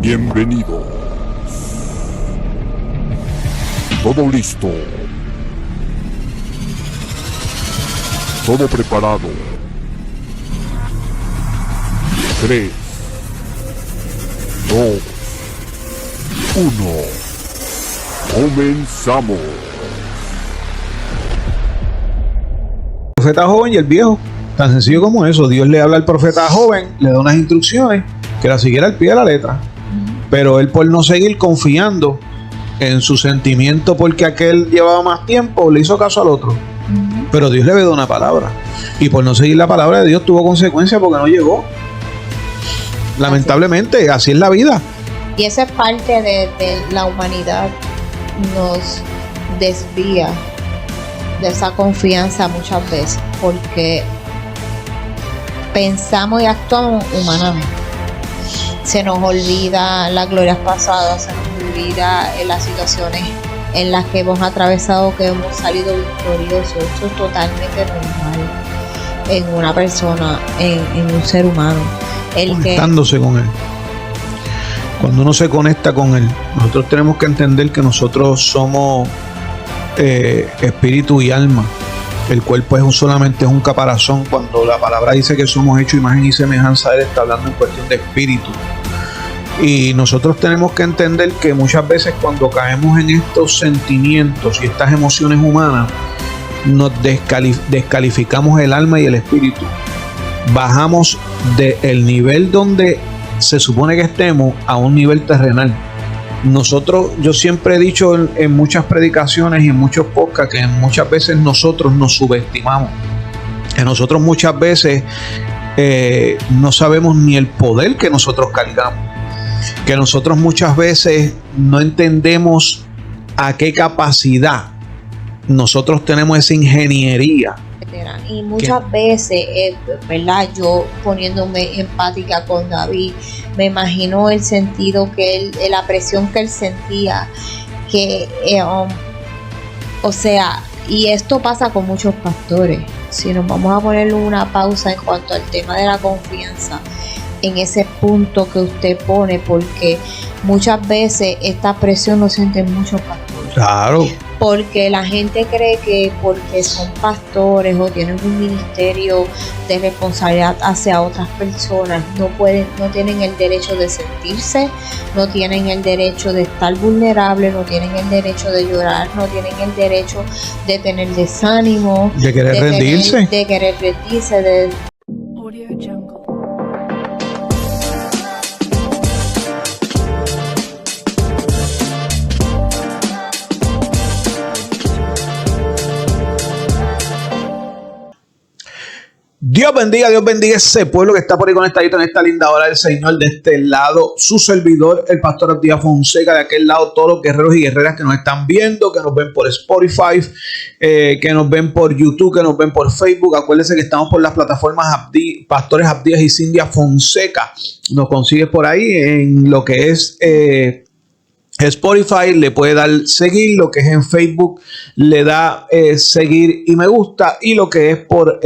Bienvenidos. Todo listo. Todo preparado. 3, 2, 1. Comenzamos. El profeta joven y el viejo, tan sencillo como eso. Dios le habla al profeta joven, le da unas instrucciones que la siguiera al pie de la letra, pero él, por no seguir confiando en su sentimiento porque aquel llevaba más tiempo, le hizo caso al otro. Pero Dios le dio una palabra, y por no seguir la palabra de Dios tuvo consecuencias porque no llegó. Lamentablemente, así es la vida. Y esa es parte de la humanidad, nos desvía de esa confianza muchas veces, porque pensamos y actuamos humanamente. Se nos olvida las glorias pasadas, se nos olvida en las situaciones en las que hemos atravesado, que hemos salido victoriosos. Eso es totalmente normal en una persona, en un ser humano. Conectándose con él. Cuando uno se conecta con él, nosotros tenemos que entender que nosotros somos espíritu y alma. El cuerpo solamente es un caparazón. Cuando la palabra dice que somos hechos imagen y semejanza de él, está hablando en cuestión de espíritu. Y nosotros tenemos que entender que muchas veces cuando caemos en estos sentimientos y estas emociones humanas, nos descalificamos el alma y el espíritu. Bajamos del nivel donde se supone que estemos a un nivel terrenal. Yo siempre he dicho en muchas predicaciones y en muchos podcasts que muchas veces nosotros nos subestimamos, que nosotros muchas veces no sabemos ni el poder que nosotros cargamos, que nosotros muchas veces no entendemos a qué capacidad nosotros tenemos esa ingeniería. Y muchas veces, ¿verdad? Yo poniéndome empática con David, me imagino el sentido que él, la presión que él sentía, que, o sea, y esto pasa con muchos pastores. Si nos vamos a poner una pausa en cuanto al tema de la confianza, en ese punto que usted pone, porque muchas veces esta presión lo sienten muchos pastores. Claro. Porque la gente cree que porque son pastores o tienen un ministerio de responsabilidad hacia otras personas, no tienen el derecho de sentirse, no tienen el derecho de estar vulnerable, no tienen el derecho de llorar, no tienen el derecho de tener desánimo, de querer rendirse, Audio Jungle. Dios bendiga ese pueblo que está por ahí conectadito en esta linda hora del Señor. De este lado, su servidor, el pastor Abdías Fonseca. De aquel lado, todos los guerreros y guerreras que nos están viendo, que nos ven por Spotify, que nos ven por YouTube, que nos ven por Facebook. Acuérdense que estamos por las plataformas Pastores Abdías y Cindia Fonseca. Nos consigues por ahí en lo que es Spotify, le puede dar seguir. Lo que es en Facebook, le da seguir y me gusta. Y lo que es por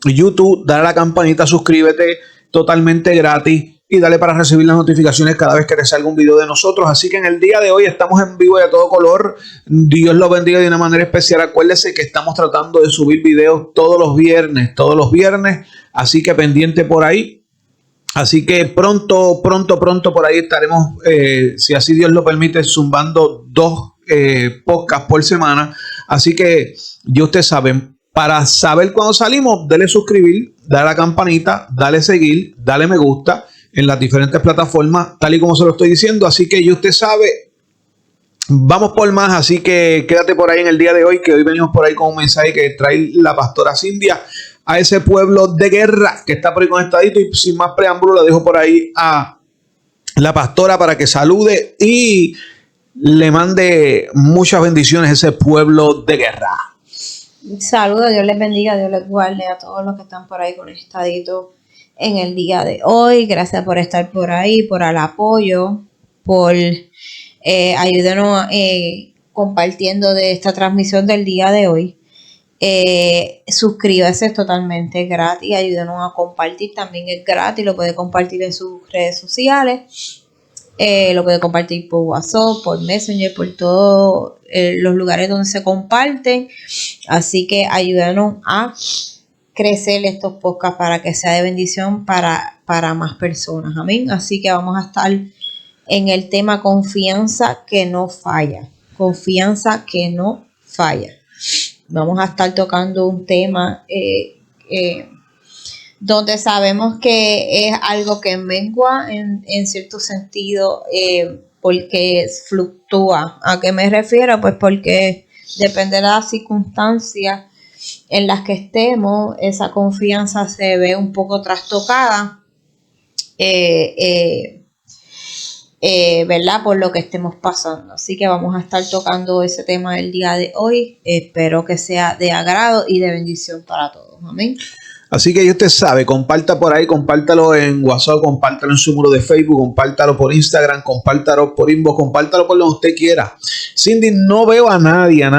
YouTube, dale a la campanita, suscríbete, totalmente gratis, y dale para recibir las notificaciones cada vez que te salga un video de nosotros. Así que en el día de hoy estamos en vivo y a todo color. Dios lo bendiga de una manera especial. Acuérdese que estamos tratando de subir videos todos los viernes, así que pendiente por ahí. Así que pronto por ahí estaremos, si así Dios lo permite, zumbando 2 podcasts por semana. Así que ya ustedes saben. Para saber cuando salimos, dale suscribir, dale a la campanita, dale seguir, dale me gusta en las diferentes plataformas, tal y como se lo estoy diciendo. Así que ya usted sabe, vamos por más. Así que quédate por ahí en el día de hoy, que hoy venimos por ahí con un mensaje que trae la pastora Cindia a ese pueblo de guerra que está por ahí conectadito. Y sin más preámbulo, la dejo por ahí a la pastora para que salude y le mande muchas bendiciones a ese pueblo de guerra. Saludos, Dios les bendiga, Dios les guarde a todos los que están por ahí conectaditos en el día de hoy. Gracias por estar por ahí, por el apoyo, por ayúdenos compartiendo de esta transmisión del día de hoy. Suscríbase, es totalmente gratis. Ayúdenos a compartir, también es gratis, lo puede compartir en sus redes sociales. Lo puede compartir por WhatsApp, por Messenger, por todos los lugares donde se comparten. Así que ayúdanos a crecer estos podcasts para que sea de bendición para más personas. Amén. Así que vamos a estar en el tema confianza que no falla. Confianza que no falla. Vamos a estar tocando un tema donde sabemos que es algo que mengua en cierto sentido porque fluctúa. ¿A qué me refiero? Pues porque depende de las circunstancias en las que estemos, esa confianza se ve un poco trastocada, ¿verdad? Por lo que estemos pasando. Así que vamos a estar tocando ese tema el día de hoy. Espero que sea de agrado y de bendición para todos. Amén. Así que ya usted sabe, comparta por ahí, compártalo en WhatsApp, compártalo en su muro de Facebook, compártalo por Instagram, compártalo por inbox, compártalo por donde usted quiera. Cindy, no veo a nadie,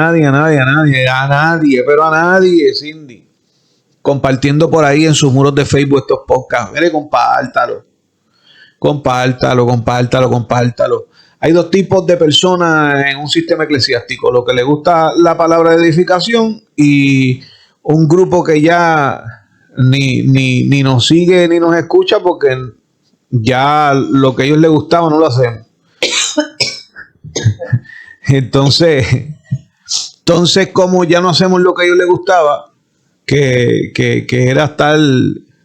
Cindy, compartiendo por ahí en sus muros de Facebook estos podcasts. Mire, compártalo. Hay dos tipos de personas en un sistema eclesiástico: lo que le gusta la palabra de edificación y un grupo que ya ni nos sigue ni nos escucha porque ya lo que a ellos les gustaba no lo hacemos. Entonces, como ya no hacemos lo que a ellos les gustaba, que era estar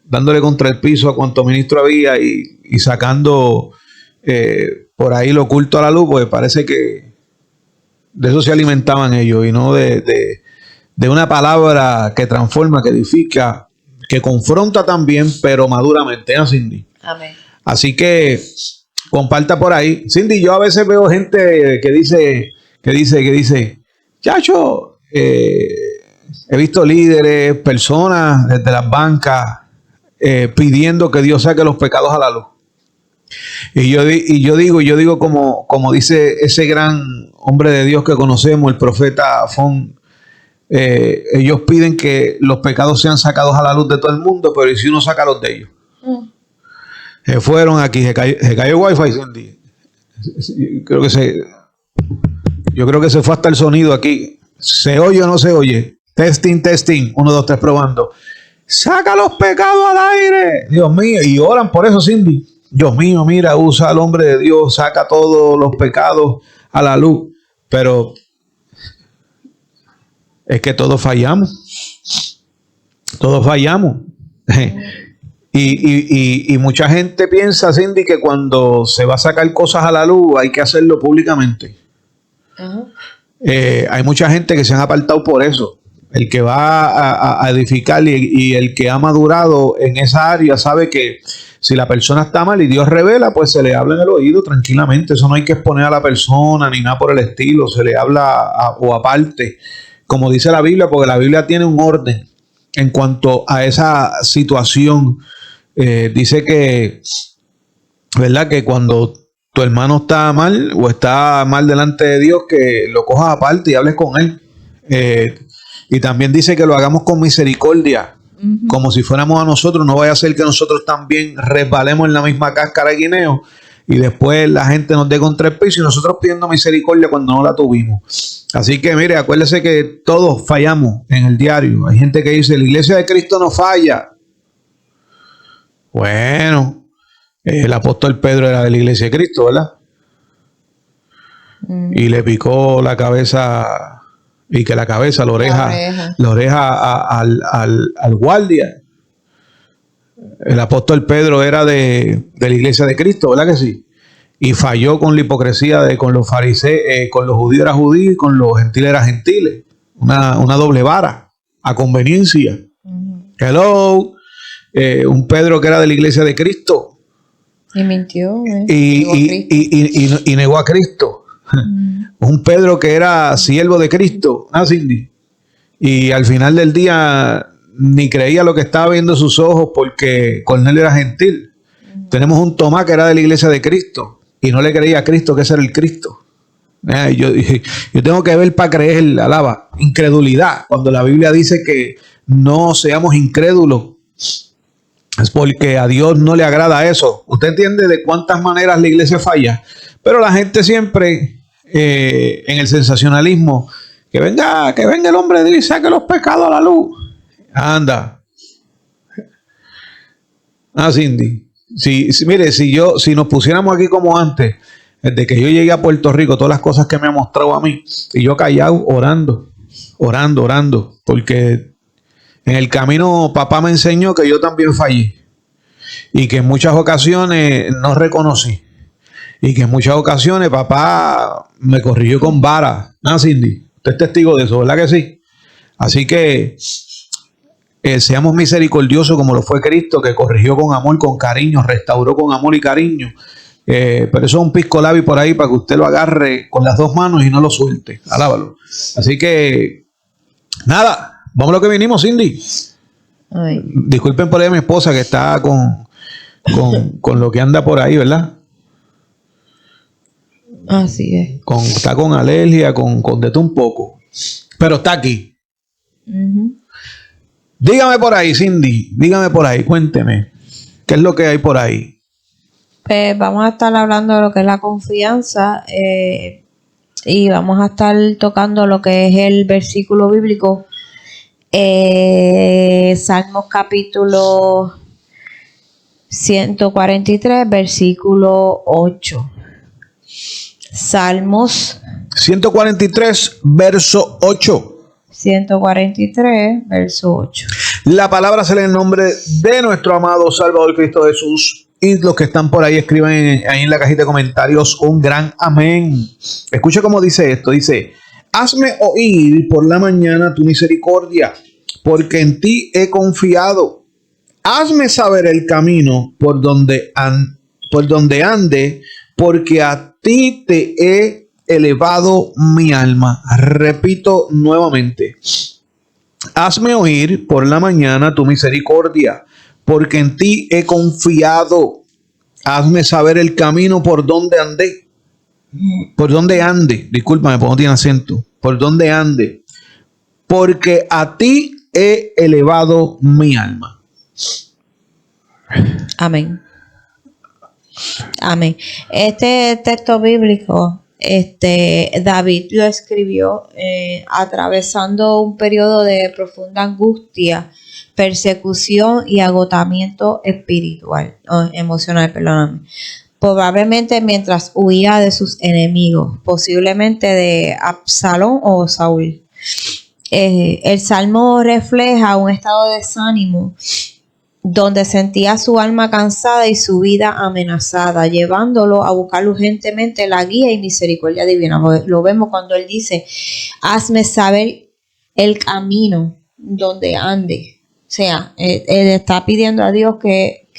dándole contra el piso a cuanto ministro había y sacando por ahí lo oculto a la luz, pues parece que de eso se alimentaban ellos y no de una palabra que transforma, que edifica, que confronta también, pero maduramente, ¿no, Cindy? Amén. Así que comparta por ahí. Cindy, yo a veces veo gente que dice, chacho, he visto líderes, personas desde las bancas pidiendo que Dios saque los pecados a la luz. Y yo digo como dice ese gran hombre de Dios que conocemos, el profeta Fon. Ellos piden que los pecados sean sacados a la luz de todo el mundo, pero ¿y si uno saca los de ellos? Se fueron aquí, se cayó Wi-Fi, Cindy. Yo creo que se fue hasta el sonido aquí. ¿Se oye o no se oye? Testing. 1, 2, 3, probando. ¡Saca los pecados al aire! Dios mío, y oran por eso, Cindy. Dios mío, mira, usa al hombre de Dios, saca todos los pecados a la luz. Pero es que todos fallamos. Y mucha gente piensa, Cindy, que cuando se va a sacar cosas a la luz hay que hacerlo públicamente. Hay mucha gente que se han apartado por eso. El que va a edificar y el que ha madurado en esa área sabe que si la persona está mal y Dios revela, pues se le habla en el oído tranquilamente. Eso no hay que exponer a la persona ni nada por el estilo. Se le habla o aparte, como dice la Biblia, porque la Biblia tiene un orden en cuanto a esa situación. Dice que, ¿verdad?, que cuando tu hermano está mal o está mal delante de Dios, que lo cojas aparte y hables con él. Y también dice que lo hagamos con misericordia, como si fuéramos a nosotros. No vaya a ser que nosotros también resbalemos en la misma cáscara de guineo y después la gente nos dé contra el piso y nosotros pidiendo misericordia cuando no la tuvimos. Así que mire, acuérdese que todos fallamos en el diario. Hay gente que dice, la iglesia de Cristo no falla. Bueno, el apóstol Pedro era de la iglesia de Cristo, ¿verdad? Y le picó la cabeza, y que la oreja al guardia. El apóstol Pedro era de la iglesia de Cristo, ¿verdad que sí? Y falló con la hipocresía con los fariseos, con los judíos era judíos y con los gentiles era gentiles. Una doble vara, a conveniencia. Hello. Un Pedro que era de la iglesia de Cristo. Y mintió. Y negó a Cristo. Un Pedro que era siervo de Cristo. Cindy. Y al final del día ni creía lo que estaba viendo sus ojos porque Cornelio era gentil. Tenemos un Tomás que era de la iglesia de Cristo y no le creía a Cristo que ese era el Cristo. Yo tengo que ver para creer, alaba, incredulidad. Cuando la Biblia dice que no seamos incrédulos es porque a Dios no le agrada eso. Usted entiende de cuántas maneras la iglesia falla, pero la gente siempre en el sensacionalismo, que venga el hombre de Dios y saque los pecados a la luz. Anda. Cindy. Mire, si nos pusiéramos aquí como antes, desde que yo llegué a Puerto Rico, todas las cosas que me ha mostrado a mí, y yo callado, orando, porque en el camino papá me enseñó que yo también fallé, y que en muchas ocasiones no reconocí, y que en muchas ocasiones papá me corrigió con vara. Cindy, usted es testigo de eso, ¿verdad que sí? Así que seamos misericordiosos como lo fue Cristo, que corrigió con amor, con cariño, restauró con amor y cariño. Pero eso es un pisco labi por ahí para que usted lo agarre con las dos manos y no lo suelte. Alábalo. Así que, nada, vamos a lo que vinimos, Cindy. Ay. Disculpen por ahí a mi esposa que está con lo que anda por ahí, ¿verdad? Así es. Está con alergia, con de todo un poco. Pero está aquí. Uh-huh. Dígame por ahí, Cindy. Dígame por ahí, cuénteme. ¿Qué es lo que hay por ahí? Pues vamos a estar hablando de lo que es la confianza y vamos a estar tocando lo que es el versículo bíblico. Salmos capítulo 143, versículo 8. Salmos 143, verso 8. 143, verso 8. La palabra se lee en el nombre de nuestro amado Salvador Cristo Jesús. Y los que están por ahí escriben ahí en la cajita de comentarios un gran amén. Escucha cómo dice esto. Dice: hazme oír por la mañana tu misericordia, porque en ti he confiado. Hazme saber el camino por donde ande, porque a ti te he elevado mi alma. Repito nuevamente: hazme oír por la mañana tu misericordia, porque en ti he confiado. Hazme saber el camino por donde ande. Por donde ande. Discúlpame, porque no tiene acento. Por donde ande. Porque a ti he elevado mi alma. Amén. Amén. Este texto bíblico, David lo escribió atravesando un periodo de profunda angustia, persecución y agotamiento emocional, perdóname. Probablemente mientras huía de sus enemigos, posiblemente de Absalón o Saúl. El Salmo refleja un estado de desánimo donde sentía su alma cansada y su vida amenazada, llevándolo a buscar urgentemente la guía y misericordia divina. Lo vemos cuando él dice: hazme saber el camino donde ande. O sea, él está pidiendo a Dios que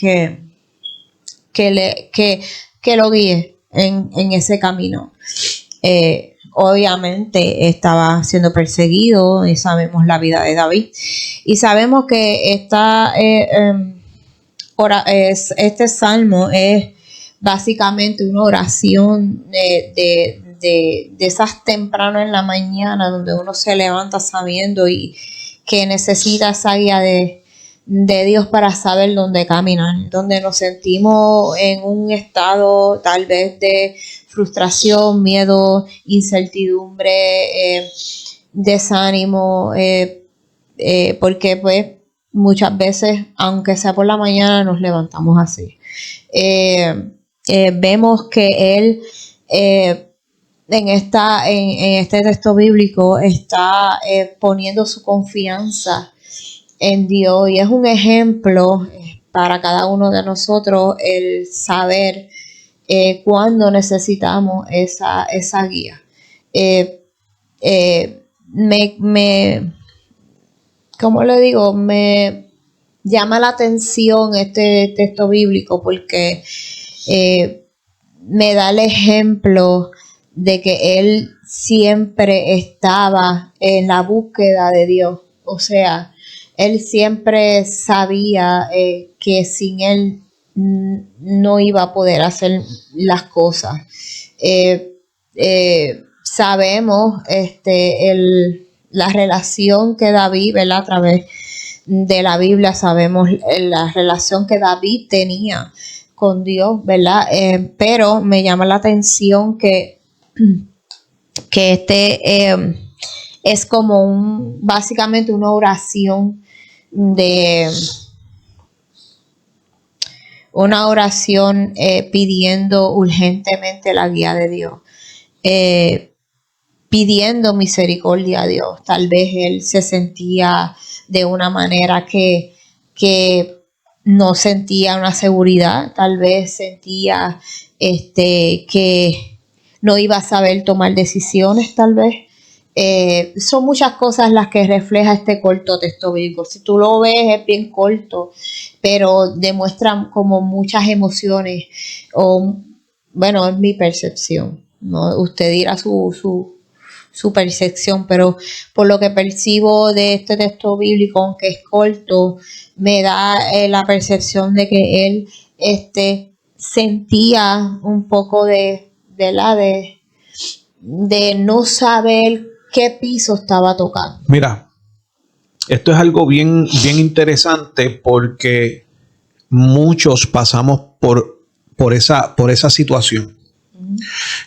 lo guíe en ese camino. Obviamente estaba siendo perseguido, y sabemos la vida de David. Y sabemos que este salmo es básicamente una oración de esas temprano en la mañana, donde uno se levanta sabiendo y que necesita esa guía de Dios para saber dónde caminar, donde nos sentimos en un estado tal vez de frustración, miedo, incertidumbre, desánimo, porque pues muchas veces, aunque sea por la mañana, nos levantamos así. Vemos que él en este texto bíblico está poniendo su confianza en Dios, y es un ejemplo para cada uno de nosotros el saber cuando necesitamos esa guía. ¿Cómo le digo? Me llama la atención este texto bíblico porque me da el ejemplo de que él siempre estaba en la búsqueda de Dios. O sea, él siempre sabía que sin él no iba a poder hacer las cosas. Sabemos la relación que David, ¿verdad?, a través de la Biblia sabemos la relación que David tenía con Dios, ¿verdad? Pero me llama la atención que es como básicamente una oración pidiendo urgentemente la guía de Dios, pidiendo misericordia a Dios. Tal vez él se sentía de una manera que no sentía una seguridad, tal vez sentía que no iba a saber tomar decisiones, tal vez. Son muchas cosas las que refleja este corto texto bíblico. Si tú lo ves, es bien corto, pero demuestra como muchas emociones, bueno, es mi percepción, ¿no? Usted dirá su percepción, pero por lo que percibo de este texto bíblico, aunque es corto, me da la percepción de que él sentía un poco de no saber qué piso estaba tocando. Mira, esto es algo bien, bien interesante porque muchos pasamos por esa situación.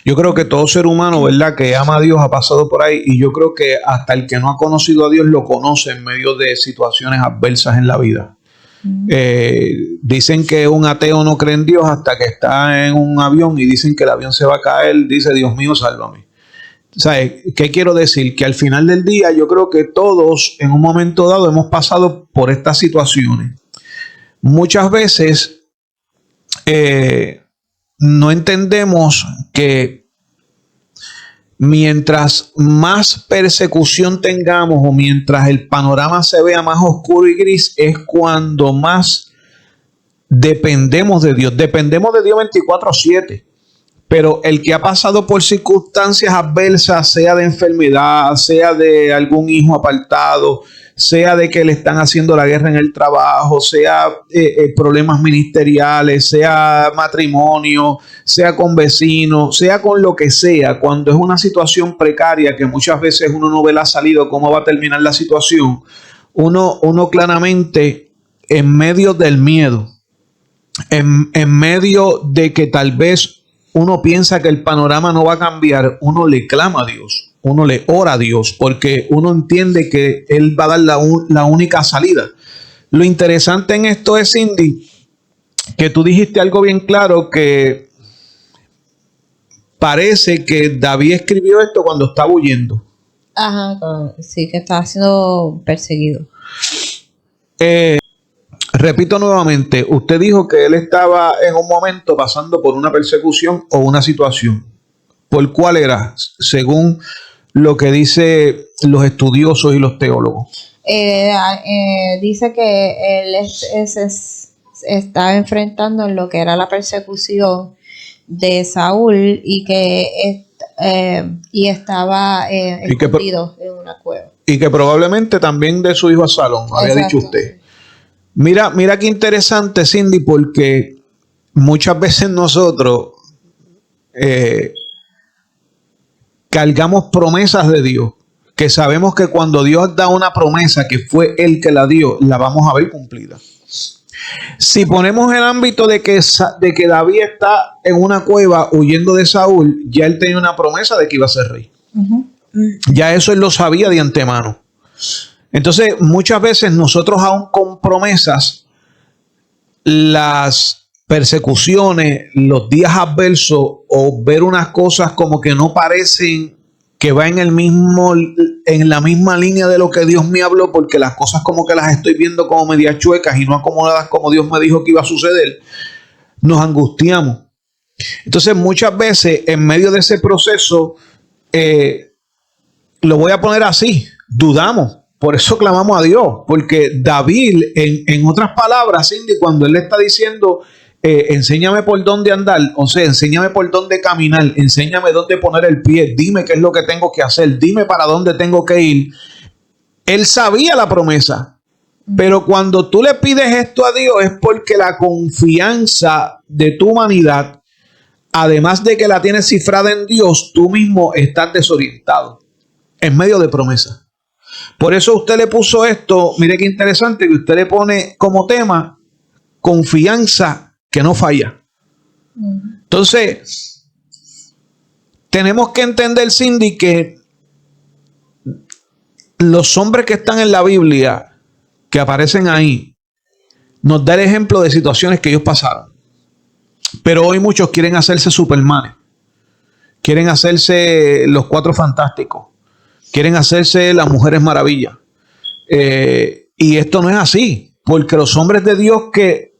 Yo creo que todo ser humano, ¿verdad?, que ama a Dios ha pasado por ahí, y yo creo que hasta el que no ha conocido a Dios lo conoce en medio de situaciones adversas en la vida. Dicen que un ateo no cree en Dios hasta que está en un avión y dicen que el avión se va a caer, dice: Dios mío, sálvame. ¿Sabes qué quiero decir? Que al final del día yo creo que todos en un momento dado hemos pasado por estas situaciones. Muchas veces no entendemos que mientras más persecución tengamos o mientras el panorama se vea más oscuro y gris, es cuando más dependemos de Dios. Dependemos de Dios 24/7. Pero el que ha pasado por circunstancias adversas, sea de enfermedad, sea de algún hijo apartado, sea de que le están haciendo la guerra en el trabajo, sea problemas ministeriales, sea matrimonio, sea con vecinos, sea con lo que sea, cuando es una situación precaria que muchas veces uno no ve la salida o cómo va a terminar la situación, uno claramente en medio del miedo, en medio de que tal vez uno piensa que el panorama no va a cambiar, uno le clama a Dios, uno le ora a Dios, porque uno entiende que Él va a dar la única salida. Lo interesante en esto es, Cindy, que tú dijiste algo bien claro, que parece que David escribió esto cuando estaba huyendo. Ajá, sí, que estaba siendo perseguido. Repito nuevamente, usted dijo que él estaba en un momento pasando por una persecución o una situación. ¿Por cuál era? Según lo que dicen los estudiosos y los teólogos. Dice que él estaba enfrentando en lo que era la persecución de Saúl y que estaba escondido en una cueva. Y que probablemente también de su hijo Absalón, había dicho usted. Mira qué interesante, Cindy, porque muchas veces nosotros cargamos promesas de Dios, que sabemos que cuando Dios da una promesa, que fue Él que la dio, la vamos a ver cumplida. Si ponemos el ámbito de que David está en una cueva huyendo de Saúl, ya él tenía una promesa de que iba a ser rey. Ya eso él lo sabía de antemano. Entonces, muchas veces nosotros aún con promesas, las persecuciones, los días adversos o ver unas cosas como que no parecen que va en la misma línea de lo que Dios me habló, porque las cosas como que las estoy viendo como medias chuecas y no acomodadas como Dios me dijo que iba a suceder, nos angustiamos. Entonces, muchas veces en medio de ese proceso, lo voy a poner así, dudamos. Por eso clamamos a Dios, porque David, en otras palabras, Cindy, cuando él le está diciendo, enséñame por dónde andar, o sea, enséñame por dónde caminar, enséñame dónde poner el pie, dime qué es lo que tengo que hacer, dime para dónde tengo que ir. Él sabía la promesa, pero cuando tú le pides esto a Dios es porque la confianza de tu humanidad, además de que la tienes cifrada en Dios, tú mismo estás desorientado en medio de promesa. Por eso usted le puso esto, mire qué interesante, que usted le pone como tema confianza que no falla. Entonces, tenemos que entender, Cindy, que los hombres que están en la Biblia, que aparecen ahí, nos da el ejemplo de situaciones que ellos pasaron. Pero hoy muchos quieren hacerse Supermanes, quieren hacerse los Cuatro Fantásticos, quieren hacerse las Mujeres Maravillas. Y esto no es así, porque los hombres de Dios que,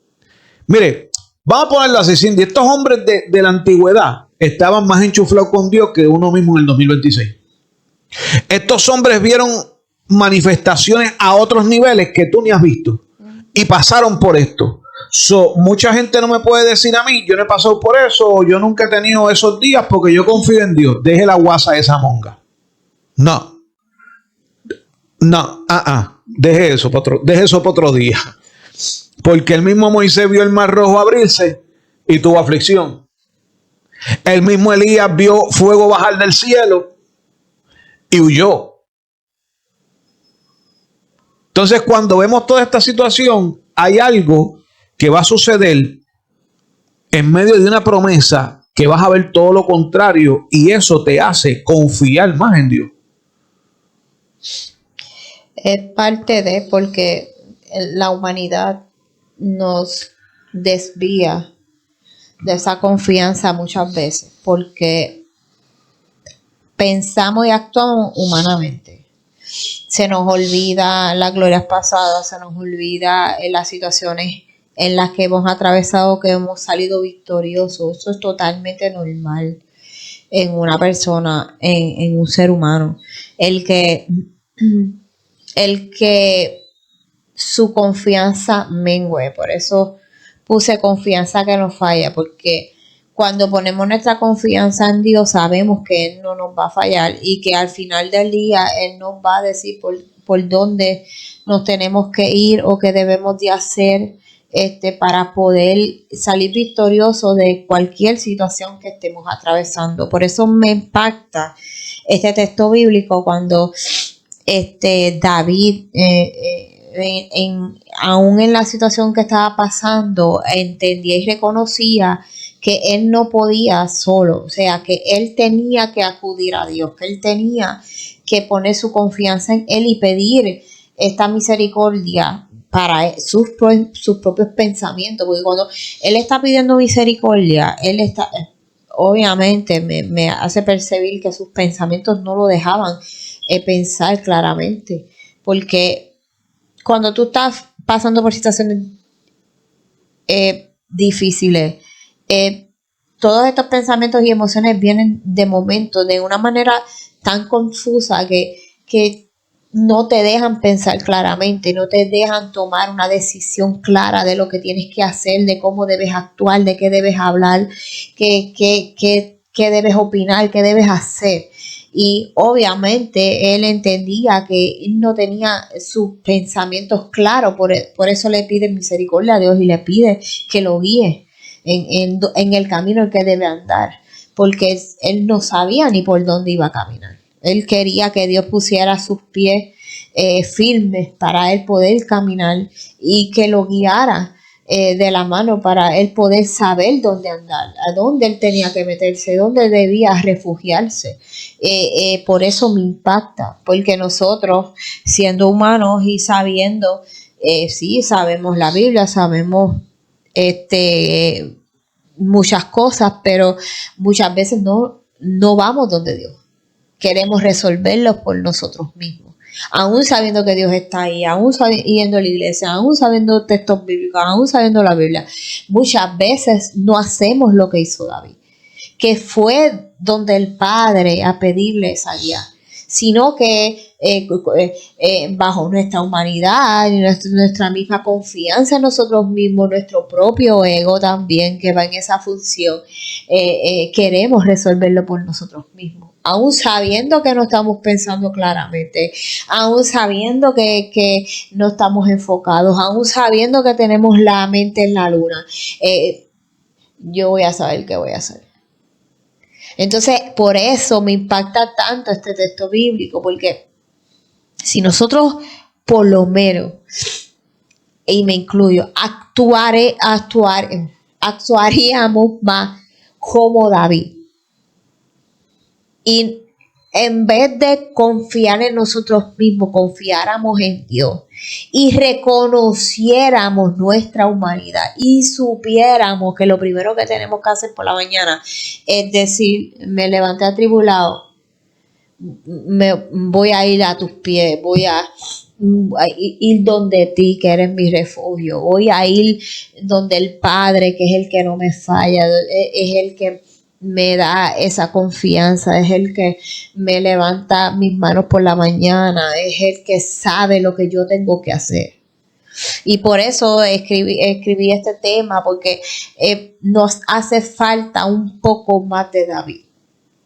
mire, vamos a ponerlo así, Cindy, estos hombres de la antigüedad estaban más enchuflados con Dios que uno mismo en el 2026. Estos hombres vieron manifestaciones a otros niveles que tú ni has visto y pasaron por esto. Mucha gente no me puede decir a mí, yo no he pasado por eso, o yo nunca he tenido esos días porque yo confío en Dios. Deje la guasa de esa monga. No. Deje eso para otro día. Porque el mismo Moisés vio el mar rojo abrirse y tuvo aflicción. El mismo Elías vio fuego bajar del cielo y huyó. Entonces, cuando vemos toda esta situación, hay algo que va a suceder en medio de una promesa que vas a ver todo lo contrario y eso te hace confiar más en Dios. Es parte de, porque la humanidad nos desvía de esa confianza muchas veces, porque pensamos y actuamos humanamente. Se nos olvida las glorias pasadas, se nos olvida las situaciones en las que hemos atravesado, que hemos salido victoriosos. Eso es totalmente normal en una persona, en un ser humano. El que su confianza mengue. Por eso puse confianza que no falla, porque cuando ponemos nuestra confianza en Dios, sabemos que Él no nos va a fallar y que al final del día Él nos va a decir por dónde nos tenemos que ir o qué debemos de hacer para poder salir victorioso de cualquier situación que estemos atravesando. Por eso me impacta este texto bíblico cuando David, aún en la situación que estaba pasando, entendía y reconocía que él no podía solo, o sea, que él tenía que acudir a Dios, que él tenía que poner su confianza en Él y pedir esta misericordia para sus propios pensamientos, porque cuando Él está pidiendo misericordia, Él está, obviamente me hace percibir que sus pensamientos no lo dejaban pensar claramente, porque cuando tú estás pasando por situaciones difíciles, todos estos pensamientos y emociones vienen de momento, de una manera tan confusa que no te dejan pensar claramente, no te dejan tomar una decisión clara de lo que tienes que hacer, de cómo debes actuar, de qué debes hablar, qué debes opinar, qué debes hacer. Y obviamente él entendía que él no tenía sus pensamientos claros, por eso le pide misericordia a Dios y le pide que lo guíe en el camino en que debe andar, porque él no sabía ni por dónde iba a caminar. Él quería que Dios pusiera sus pies firmes para él poder caminar y que lo guiara de la mano para él poder saber dónde andar, a dónde él tenía que meterse, dónde debía refugiarse. Por eso me impacta, porque nosotros, siendo humanos y sabiendo, sí, sabemos la Biblia, sabemos muchas cosas, pero muchas veces no vamos donde Dios. Queremos resolverlos por nosotros mismos. Aún sabiendo que Dios está ahí, aún yendo a la iglesia, aún sabiendo textos bíblicos, aún sabiendo la Biblia, muchas veces no hacemos lo que hizo David, que fue donde el Padre a pedirle esa guía, sino que bajo nuestra humanidad y nuestra misma confianza en nosotros mismos, nuestro propio ego también que va en esa función, queremos resolverlo por nosotros mismos, aún sabiendo que no estamos pensando claramente, aún sabiendo que no estamos enfocados, aún sabiendo que tenemos la mente en la luna. Yo voy a saber qué voy a hacer. Entonces, por eso me impacta tanto este texto bíblico, porque Si nosotros por lo menos, y me incluyo, actuaríamos más como David. Y en vez de confiar en nosotros mismos, confiáramos en Dios y reconociéramos nuestra humanidad y supiéramos que lo primero que tenemos que hacer por la mañana es decir, me levanté atribulado, voy a ir a tus pies, voy a ir donde ti, que eres mi refugio, voy a ir donde el Padre, que es el que no me falla, es el que me da esa confianza, es el que me levanta mis manos por la mañana, es el que sabe lo que yo tengo que hacer. Y por eso escribí este tema, porque nos hace falta un poco más de David.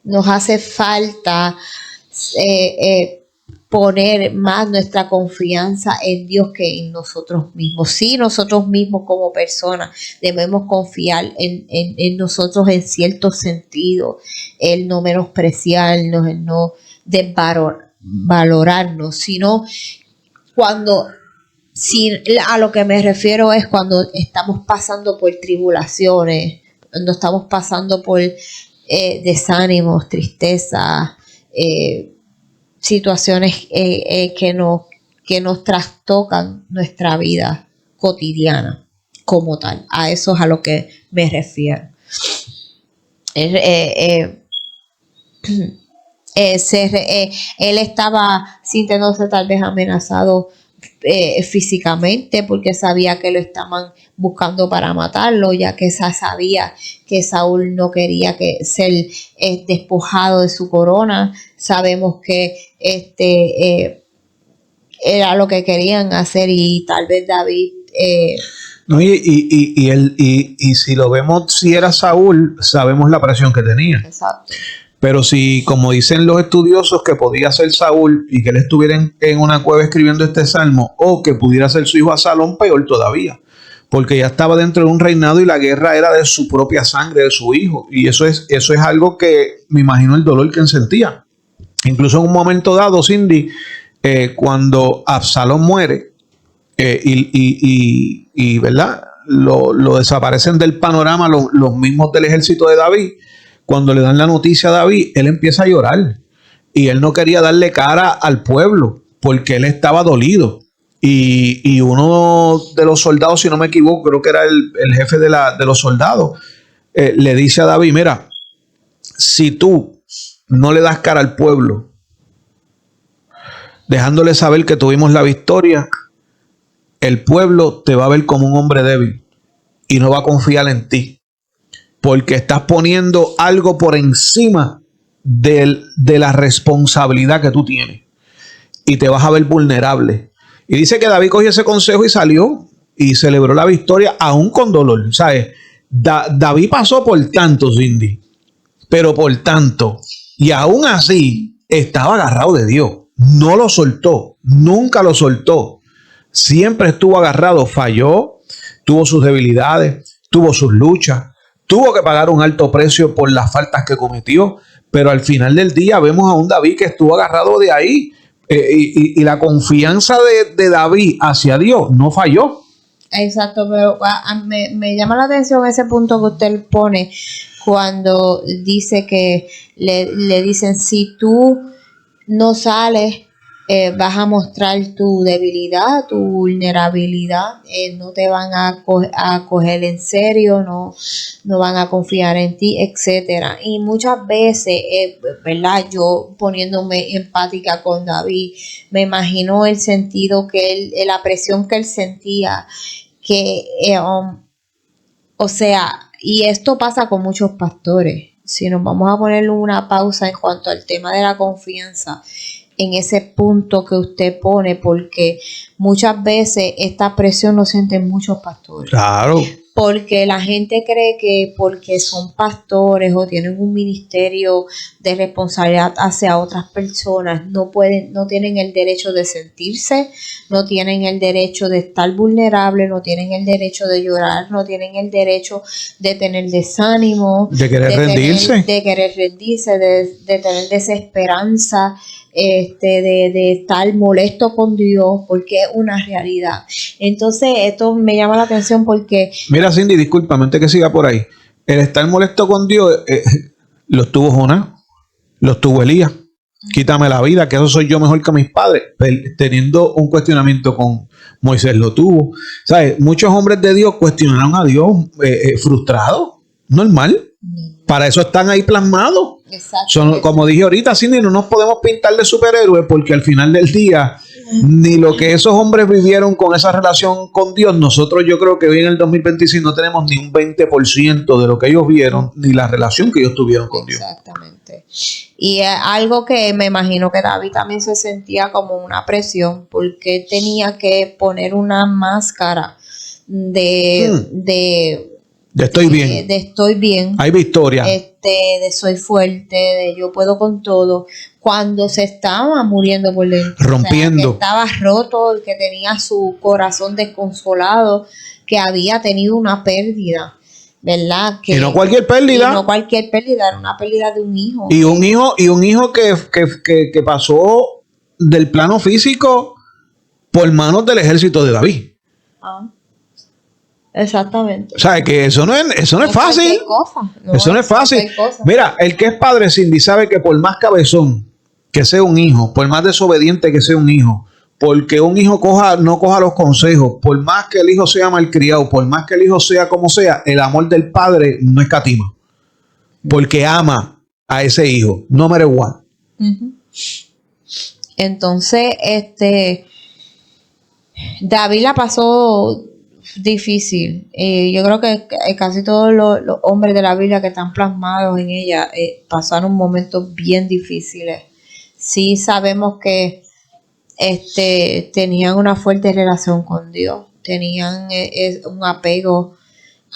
Nos hace falta poner más nuestra confianza en Dios que en nosotros mismos. Sí, nosotros mismos como personas debemos confiar en nosotros en cierto sentido, el no menospreciarnos, el no desvalorarnos, sino a lo que me refiero es cuando estamos pasando por tribulaciones, cuando estamos pasando por desánimos, tristeza, situaciones que nos trastocan nuestra vida cotidiana como tal. A eso es a lo que me refiero. Él estaba sintiéndose tal vez amenazado físicamente, porque sabía que lo estaban buscando para matarlo, ya que sabía que Saúl no quería ser despojado de su corona. Sabemos que era lo que querían hacer, y tal vez David no, y si lo vemos, si era Saúl, sabemos la presión que tenía. Exacto. Pero si, como dicen los estudiosos, que podía ser Saúl y que él estuviera en una cueva escribiendo este salmo, o que pudiera ser su hijo Absalón, peor todavía, porque ya estaba dentro de un reinado y la guerra era de su propia sangre, de su hijo, y eso es algo que me imagino el dolor que él sentía. Incluso en un momento dado, Cindy, cuando Absalón muere y ¿verdad? Lo desaparecen del panorama los mismos del ejército de David. Cuando le dan la noticia a David, él empieza a llorar y él no quería darle cara al pueblo porque él estaba dolido. Y uno de los soldados, si no me equivoco, creo que era el jefe de los soldados, le dice a David: mira, si tú no le das cara al pueblo, dejándole saber que tuvimos la victoria, el pueblo te va a ver como un hombre débil y no va a confiar en ti, porque estás poniendo algo por encima de la responsabilidad que tú tienes y te vas a ver vulnerable. Y dice que David cogió ese consejo y salió y celebró la victoria aún con dolor. ¿Sabes? David pasó por tanto, Cindy, pero por tanto, y aún así estaba agarrado de Dios. No lo soltó, nunca lo soltó. Siempre estuvo agarrado. Falló, tuvo sus debilidades, tuvo sus luchas, tuvo que pagar un alto precio por las faltas que cometió, pero al final del día vemos a un David que estuvo agarrado de ahí, y la confianza de David hacia Dios no falló. Exacto, pero me llama la atención ese punto que usted pone cuando dice que le dicen: si tú no sales, vas a mostrar tu debilidad, tu vulnerabilidad, no te van a coger en serio, no van a confiar en ti, etcétera. Y muchas veces, ¿verdad? Yo poniéndome empática con David, me imagino el sentido que la presión que él sentía, que, o sea, y esto pasa con muchos pastores. Si nos vamos a poner una pausa en cuanto al tema de la confianza, en ese punto que usted pone, porque muchas veces esta presión lo sienten muchos pastores. Claro. Porque la gente cree que porque son pastores o tienen un ministerio de responsabilidad hacia otras personas, no tienen el derecho de sentirse, no tienen el derecho de estar vulnerable, no tienen el derecho de llorar, no tienen el derecho de tener desánimo, de querer rendirse, de tener desesperanza. de estar molesto con Dios, porque es una realidad. Entonces, esto me llama la atención porque... Mira, Cindy, discúlpame, antes que siga por ahí. El estar molesto con Dios, lo tuvo Jonás, lo tuvo Elías. Quítame la vida, que eso soy yo mejor que mis padres. Teniendo un cuestionamiento con Moisés, lo tuvo. ¿Sabes? Muchos hombres de Dios cuestionaron a Dios frustrados. Normal. Para eso están ahí plasmados. Son, como dije ahorita, Cindy, no nos podemos pintar de superhéroes porque al final del día, ni lo que esos hombres vivieron con esa relación con Dios, nosotros yo creo que hoy en el 2026 no tenemos ni un 20% de lo que ellos vieron, ni la relación que ellos tuvieron con Dios. Exactamente. Y es algo que me imagino que David también se sentía como una presión porque tenía que poner una máscara de estoy bien. De estoy bien. Hay victoria. De soy fuerte, de yo puedo con todo. Cuando se estaba muriendo por dentro. Rompiendo. O sea, que estaba roto, que tenía su corazón desconsolado, que había tenido una pérdida, ¿verdad? Y no cualquier pérdida. Y no cualquier pérdida, era una pérdida de un hijo. Y un hijo que pasó del plano físico por manos del ejército de David. Exactamente. O sea, que eso no es fácil. Eso no es fácil. Mira, el que es padre, Cindy, sabe que por más cabezón que sea un hijo, por más desobediente que sea un hijo, porque un hijo no coja los consejos, por más que el hijo sea malcriado, por más que el hijo sea como sea, el amor del padre no escatima. Porque ama a ese hijo, no matter what. Entonces, David la pasó difícil. Yo creo que casi todos los hombres de la Biblia que están plasmados en ella pasaron momentos bien difíciles. Sí sabemos que tenían una fuerte relación con Dios, tenían un apego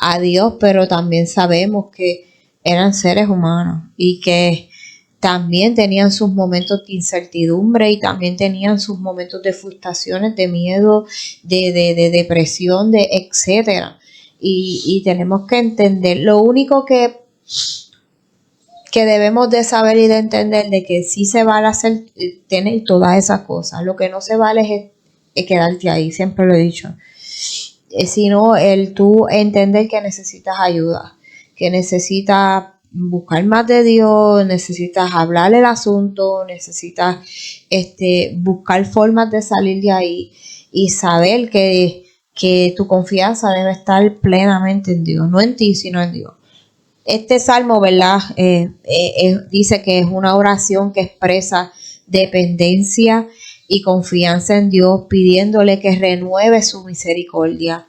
a Dios, pero también sabemos que eran seres humanos y que también tenían sus momentos de incertidumbre y también tenían sus momentos de frustraciones, de miedo, de depresión, de etcétera. Y tenemos que entender, lo único que debemos de saber y de entender de que sí se vale hacer, tener todas esas cosas. Lo que no se vale es quedarte ahí, siempre lo he dicho. Sino el tú entender que necesitas ayuda, que necesitas buscar más de Dios, necesitas hablar el asunto, necesitas buscar formas de salir de ahí y saber que tu confianza debe estar plenamente en Dios, no en ti, sino en Dios. Este salmo, ¿verdad? Dice que es una oración que expresa dependencia y confianza en Dios, pidiéndole que renueve su misericordia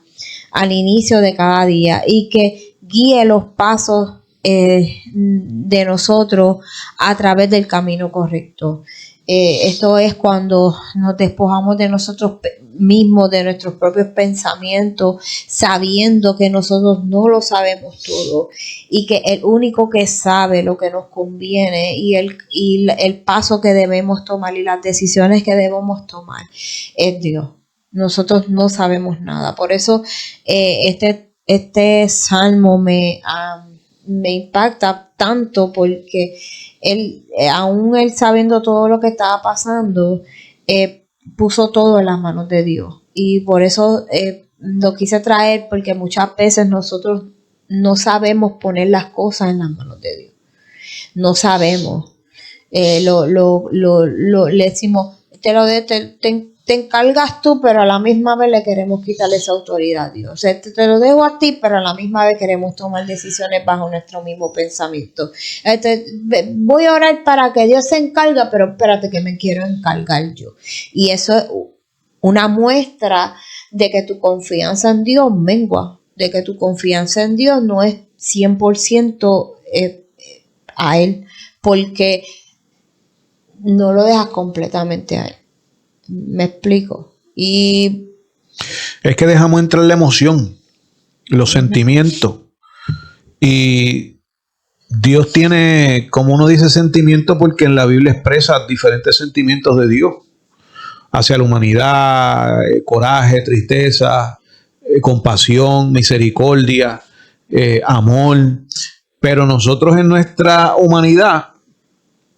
al inicio de cada día y que guíe los pasos de nosotros a través del camino correcto. Esto es cuando nos despojamos de nosotros mismos, de nuestros propios pensamientos, sabiendo que nosotros no lo sabemos todo y que el único que sabe lo que nos conviene y el paso que debemos tomar y las decisiones que debemos tomar es Dios. Nosotros no sabemos nada. Por eso este salmo me impacta tanto porque aún él sabiendo todo lo que estaba pasando, puso todo en las manos de Dios. Y por eso lo quise traer, porque muchas veces nosotros no sabemos poner las cosas en las manos de Dios. No sabemos. Le decimos, te encargas tú, pero a la misma vez le queremos quitarle esa autoridad a Dios. O sea, te lo dejo a ti, pero a la misma vez queremos tomar decisiones bajo nuestro mismo pensamiento. Voy a orar para que Dios se encargue, pero espérate que me quiero encargar yo. Y eso es una muestra de que tu confianza en Dios mengua, de que tu confianza en Dios no es 100% a Él, porque no lo dejas completamente a Él. Me explico. Y es que dejamos entrar la emoción, los sentimientos. Y Dios tiene, como uno dice, sentimientos porque en la Biblia expresa diferentes sentimientos de Dios hacia la humanidad: coraje, tristeza, compasión, misericordia, amor. Pero nosotros en nuestra humanidad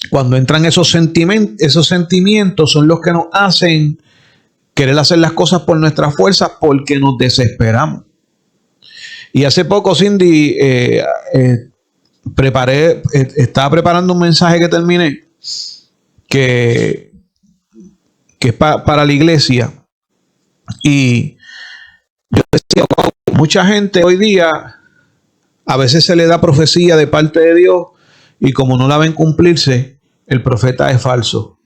cuando entran esos sentimientos son los que nos hacen querer hacer las cosas por nuestra fuerza porque nos desesperamos. Y hace poco, Cindy, estaba preparando un mensaje que terminé, que es para la iglesia. Y yo decía, wow, mucha gente hoy día, a veces se le da profecía de parte de Dios y como no la ven cumplirse, el profeta es falso.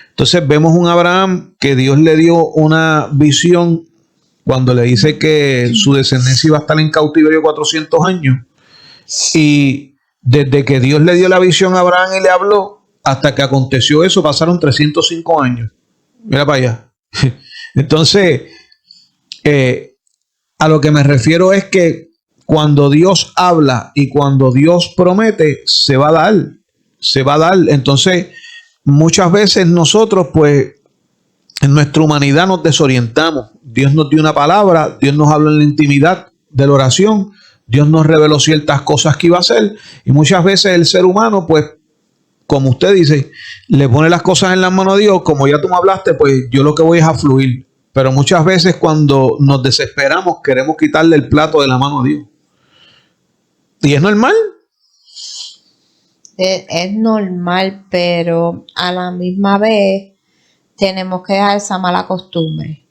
Entonces vemos un Abraham que Dios le dio una visión cuando le dice que su descendencia iba a estar en cautiverio 400 años. Y desde que Dios le dio la visión a Abraham y le habló, hasta que aconteció eso, pasaron 305 años. Mira para allá. Entonces, a lo que me refiero es que cuando Dios habla y cuando Dios promete, se va a dar. Se va a dar. Entonces, muchas veces nosotros, pues, en nuestra humanidad nos desorientamos. Dios nos dio una palabra, Dios nos habló en la intimidad de la oración, Dios nos reveló ciertas cosas que iba a hacer. Y muchas veces el ser humano, pues, como usted dice, le pone las cosas en las manos de Dios. Como ya tú me hablaste, pues yo lo que voy es a fluir. Pero muchas veces cuando nos desesperamos, queremos quitarle el plato de la mano a Dios. ¿Y es normal? Es normal, pero a la misma vez tenemos que dejar esa mala costumbre.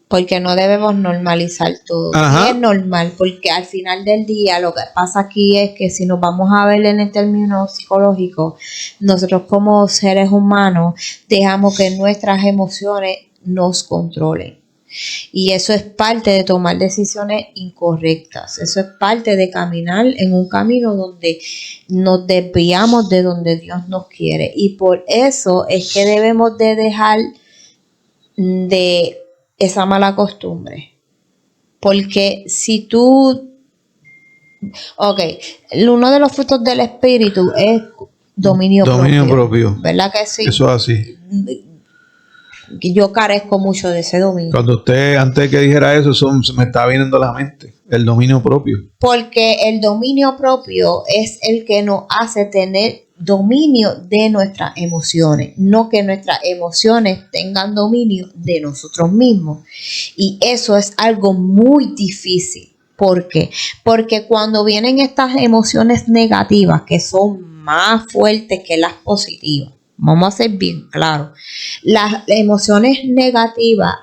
Porque no debemos normalizar todo. Ajá. Es normal, porque al final del día lo que pasa aquí es que si nos vamos a ver en el término psicológico, nosotros como seres humanos dejamos que nuestras emociones nos controlen. Y eso es parte de tomar decisiones incorrectas. Eso es parte de caminar en un camino donde nos desviamos de donde Dios nos quiere. Y por eso es que debemos de dejar de esa mala costumbre. Porque si tú... Ok, uno de los frutos del Espíritu es dominio propio. ¿Verdad que sí? Eso es así. Yo carezco mucho de ese dominio. Cuando usted, antes de que dijera eso, se me estaba viniendo a la mente el dominio propio. Porque el dominio propio es el que nos hace tener dominio de nuestras emociones, no que nuestras emociones tengan dominio de nosotros mismos. Y eso es algo muy difícil. ¿Por qué? Porque cuando vienen estas emociones negativas, que son más fuertes que las positivas, vamos a ser bien claros, las emociones negativas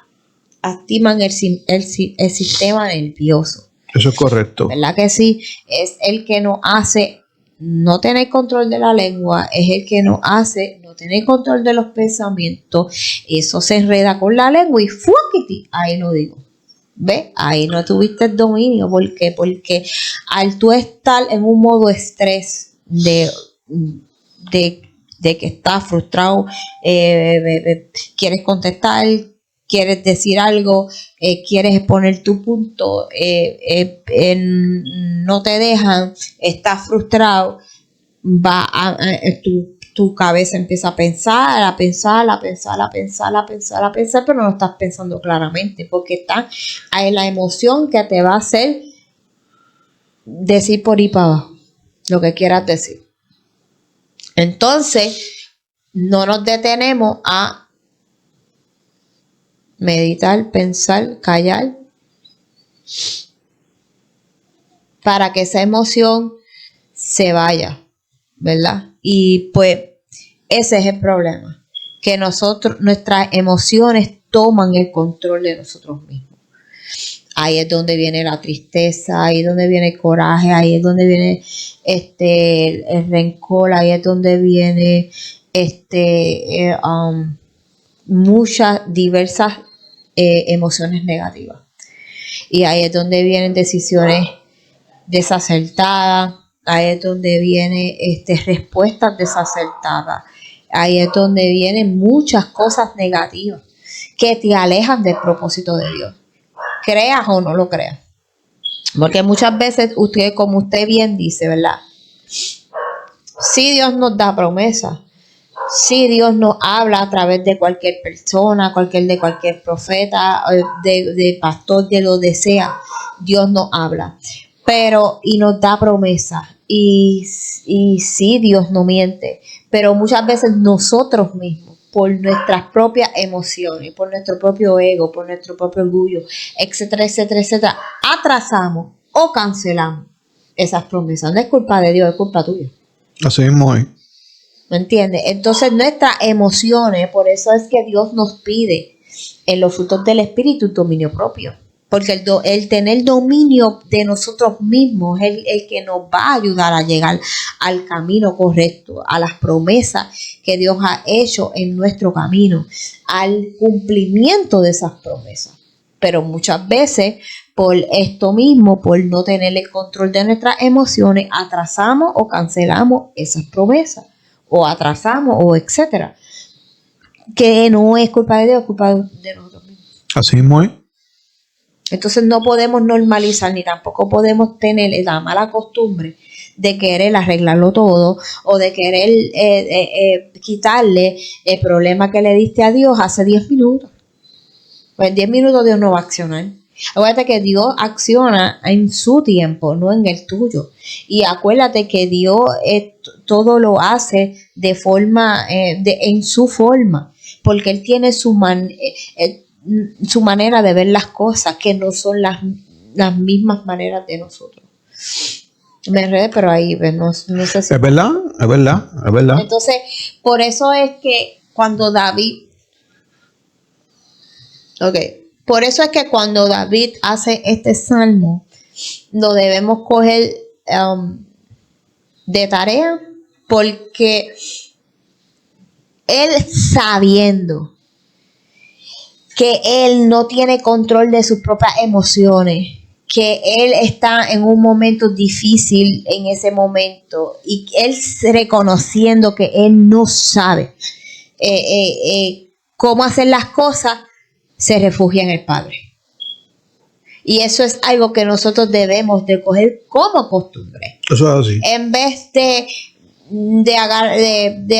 activan el sistema nervioso. Eso es correcto. ¿Verdad que sí? Es el que nos hace no tener control de la lengua, es el que nos hace no tener control de los pensamientos. Eso se enreda con la lengua y ¡fuakiti! Ahí lo digo. ¿Ves? Ahí no tuviste el dominio. ¿Por qué? Porque al tú estar en un modo estrés de que estás frustrado, quieres contestar, quieres decir algo, quieres exponer tu punto, no te dejan, estás frustrado, tu cabeza empieza a pensar, pero no estás pensando claramente, porque está en la emoción que te va a hacer decir por ahí para abajo lo que quieras decir. Entonces, no nos detenemos a meditar, pensar, callar, para que esa emoción se vaya, ¿verdad? Y pues ese es el problema, que nuestras emociones toman el control de nosotros mismos. Ahí es donde viene la tristeza, ahí es donde viene el coraje, ahí es donde viene el rencor, ahí es donde viene muchas diversas emociones negativas. Y ahí es donde vienen decisiones desacertadas, ahí es donde vienen respuestas desacertadas, ahí es donde vienen muchas cosas negativas que te alejan del propósito de Dios. Creas o no lo creas. Porque muchas veces usted, como usted bien dice, ¿verdad? Sí, Dios nos da promesas. Sí, Dios nos habla a través de cualquier persona, de cualquier profeta, de pastor, de lo que sea. Dios nos habla. pero y nos da promesas. Y sí, Dios no miente, pero muchas veces nosotros mismos, por nuestras propias emociones, por nuestro propio ego, por nuestro propio orgullo, etcétera, etcétera, etcétera, atrasamos o cancelamos esas promesas. No es culpa de Dios, es culpa tuya. Así mismo es. ¿Me entiendes? Entonces nuestras emociones, por eso es que Dios nos pide en los frutos del Espíritu dominio propio. Porque el tener dominio de nosotros mismos es el que nos va a ayudar a llegar al camino correcto, a las promesas que Dios ha hecho en nuestro camino, al cumplimiento de esas promesas. Pero muchas veces, por esto mismo, por no tener el control de nuestras emociones, atrasamos o cancelamos esas promesas, o atrasamos, o etcétera. Que no es culpa de Dios, es culpa de nosotros mismos. Así mismo es. Entonces no podemos normalizar ni tampoco podemos tener la mala costumbre de querer arreglarlo todo o de querer quitarle el problema que le diste a Dios hace 10 minutos. Pues en 10 minutos Dios no va a accionar. Acuérdate que Dios acciona en su tiempo, no en el tuyo. Y acuérdate que Dios todo lo hace de forma, en su forma, porque Él tiene su manera de ver las cosas, que no son las mismas maneras de nosotros. Me enredé, pero ahí no sé si... Es verdad. Entonces, por eso es que cuando David hace este salmo, lo debemos coger de tarea, porque él, sabiendo que él no tiene control de sus propias emociones, que él está en un momento difícil en ese momento, y él reconociendo que él no sabe cómo hacer las cosas, se refugia en el Padre. Y eso es algo que nosotros debemos de coger como costumbre. Eso es así. En vez de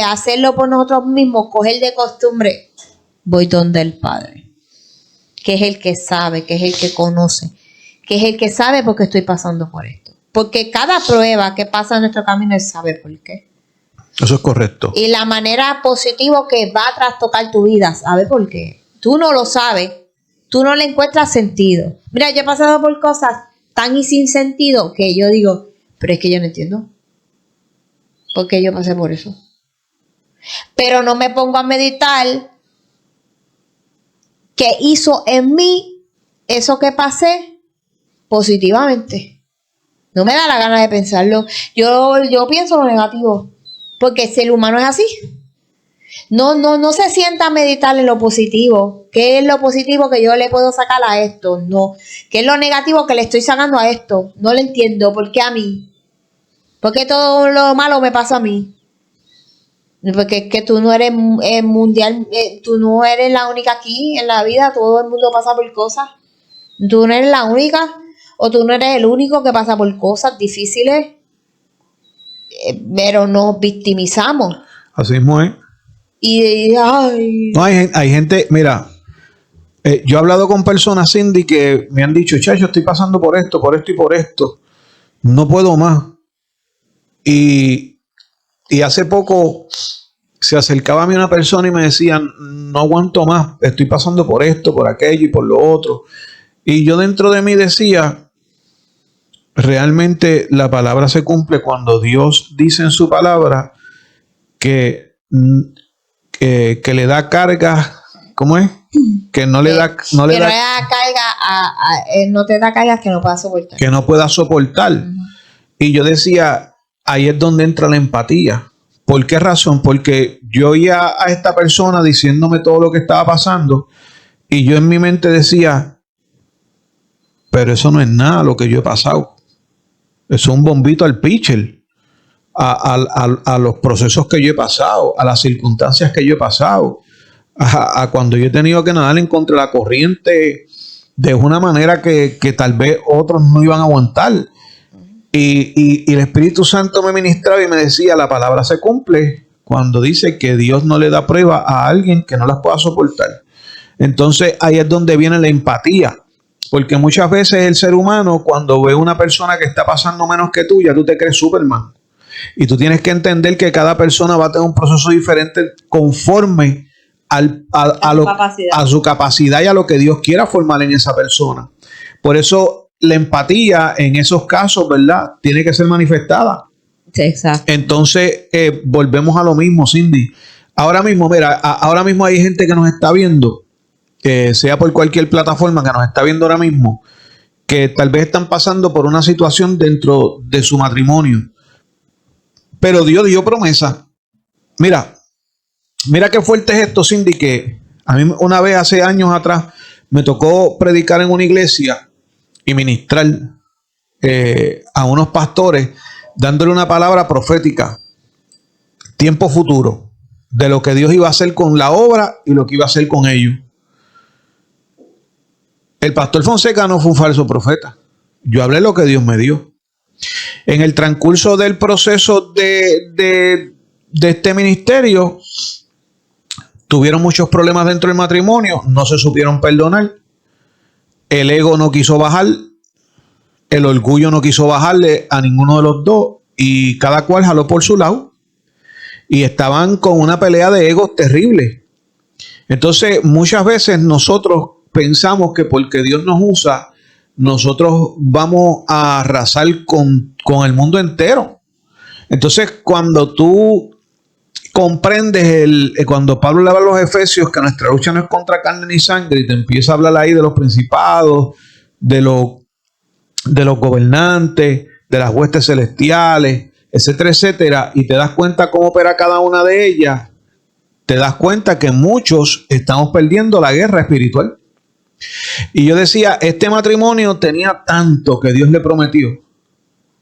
hacerlo por nosotros mismos, coger de costumbre, voy donde el Padre, que es el que sabe, que es el que conoce, que es el que sabe por qué estoy pasando por esto. Porque cada prueba que pasa en nuestro camino, Él sabe por qué. Eso es correcto. Y la manera positiva que va a trastocar tu vida, ¿sabe por qué? Tú no lo sabes, tú no le encuentras sentido. Mira, yo he pasado por cosas tan y sin sentido que yo digo, pero es que yo no entiendo por qué yo pasé por eso. Pero no me pongo a meditar qué hizo en mí eso que pasé positivamente. No me da la gana de pensarlo. Yo pienso lo negativo, porque el ser humano es así. No se sienta a meditar en lo positivo. ¿Qué es lo positivo que yo le puedo sacar a esto? No. ¿Qué es lo negativo que le estoy sacando a esto? No lo entiendo. ¿Por qué a mí? ¿Por qué todo lo malo me pasa a mí? Porque es que tú no eres mundial, tú no eres la única aquí en la vida. Todo el mundo pasa por cosas. Tú no eres la única, o tú no eres el único que pasa por cosas difíciles, pero nos victimizamos. Así mismo es. No, hay gente, mira, yo he hablado con personas, Cindy, que me han dicho, chacho, estoy pasando por esto y por esto, no puedo más. Y hace poco se acercaba a mí una persona y me decía, no aguanto más, estoy pasando por esto, por aquello y por lo otro. Y yo dentro de mí decía, realmente la palabra se cumple cuando Dios dice en su palabra que le da carga, ¿cómo es? Que no le da carga no te da cargas que no pueda soportar. Que no pueda soportar. Uh-huh. Y yo decía, ahí es donde entra la empatía. ¿Por qué razón? Porque yo oía a esta persona diciéndome todo lo que estaba pasando y yo en mi mente decía, pero eso no es nada lo que yo he pasado. Eso es un bombito al pitcher. A los procesos que yo he pasado, a las circunstancias que yo he pasado, a cuando yo he tenido que nadar en contra de la corriente de una manera que tal vez otros no iban a aguantar. Y el Espíritu Santo me ministraba y me decía, la palabra se cumple cuando dice que Dios no le da prueba a alguien que no las pueda soportar. Entonces ahí es donde viene la empatía. Porque muchas veces el ser humano, cuando ve una persona que está pasando menos que tú, ya tú te crees Superman. Y tú tienes que entender que cada persona va a tener un proceso diferente conforme a su capacidad y a lo que Dios quiera formar en esa persona. Por eso la empatía en esos casos, ¿verdad?, tiene que ser manifestada. Sí, exacto. Entonces, volvemos a lo mismo, Cindy. Ahora mismo, mira, ahora mismo hay gente que nos está viendo, que sea por cualquier plataforma que nos está viendo ahora mismo, que tal vez están pasando por una situación dentro de su matrimonio. Pero Dios dio promesa. Mira qué fuerte es esto, Cindy, que a mí una vez hace años atrás me tocó predicar en una iglesia y ministrar a unos pastores dándole una palabra profética, tiempo futuro, de lo que Dios iba a hacer con la obra y lo que iba a hacer con ellos. El pastor Fonseca no fue un falso profeta. Yo hablé lo que Dios me dio. En el transcurso del proceso de este ministerio, tuvieron muchos problemas dentro del matrimonio, no se supieron perdonar, el ego no quiso bajar, el orgullo no quiso bajarle a ninguno de los dos y cada cual jaló por su lado y estaban con una pelea de egos terrible. Entonces, muchas veces nosotros pensamos que porque Dios nos usa, nosotros vamos a arrasar con el mundo entero. Entonces, cuando tú comprendes cuando Pablo le habla a los Efesios que nuestra lucha no es contra carne ni sangre, y te empieza a hablar ahí de los principados, de los gobernantes, de las huestes celestiales, etcétera, etcétera, y te das cuenta cómo opera cada una de ellas, te das cuenta que muchos estamos perdiendo la guerra espiritual. Y yo decía, este matrimonio tenía tanto que Dios le prometió,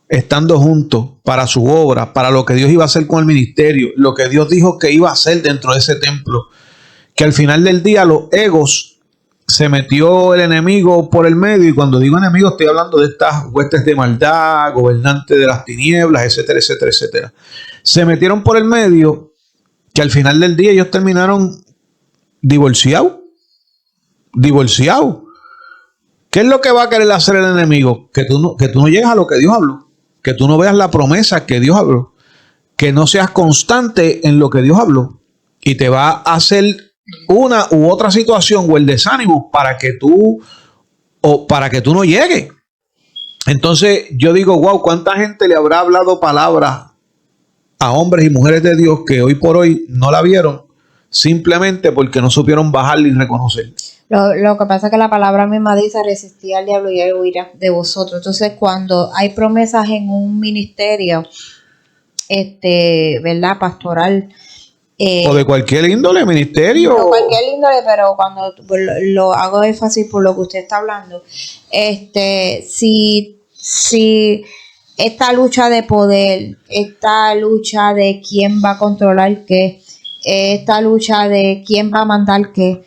estando juntos para su obra, para lo que Dios iba a hacer con el ministerio, lo que Dios dijo que iba a hacer dentro de ese templo, que al final del día los egos, se metió el enemigo por el medio, y cuando digo enemigo estoy hablando de estas huestes de maldad, gobernantes de las tinieblas, etcétera, etcétera, etcétera. Se metieron por el medio, que al final del día ellos terminaron divorciados. ¿Qué es lo que va a querer hacer el enemigo? Que tú no llegues a lo que Dios habló, que tú no veas la promesa que Dios habló, que no seas constante en lo que Dios habló, y te va a hacer una u otra situación o el desánimo para que tú no llegues. Entonces yo digo, wow, ¿cuánta gente le habrá hablado palabras a hombres y mujeres de Dios que hoy por hoy no la vieron simplemente porque no supieron bajarla y reconocer? Lo que pasa es que la palabra misma dice: resistir al diablo y él huirá de vosotros. Entonces, cuando hay promesas en un ministerio, ¿verdad?, pastoral, o de cualquier índole, ministerio. De cualquier índole, pero cuando lo hago énfasis por lo que usted está hablando, si esta lucha de poder, esta lucha de quién va a controlar qué, esta lucha de quién va a mandar qué,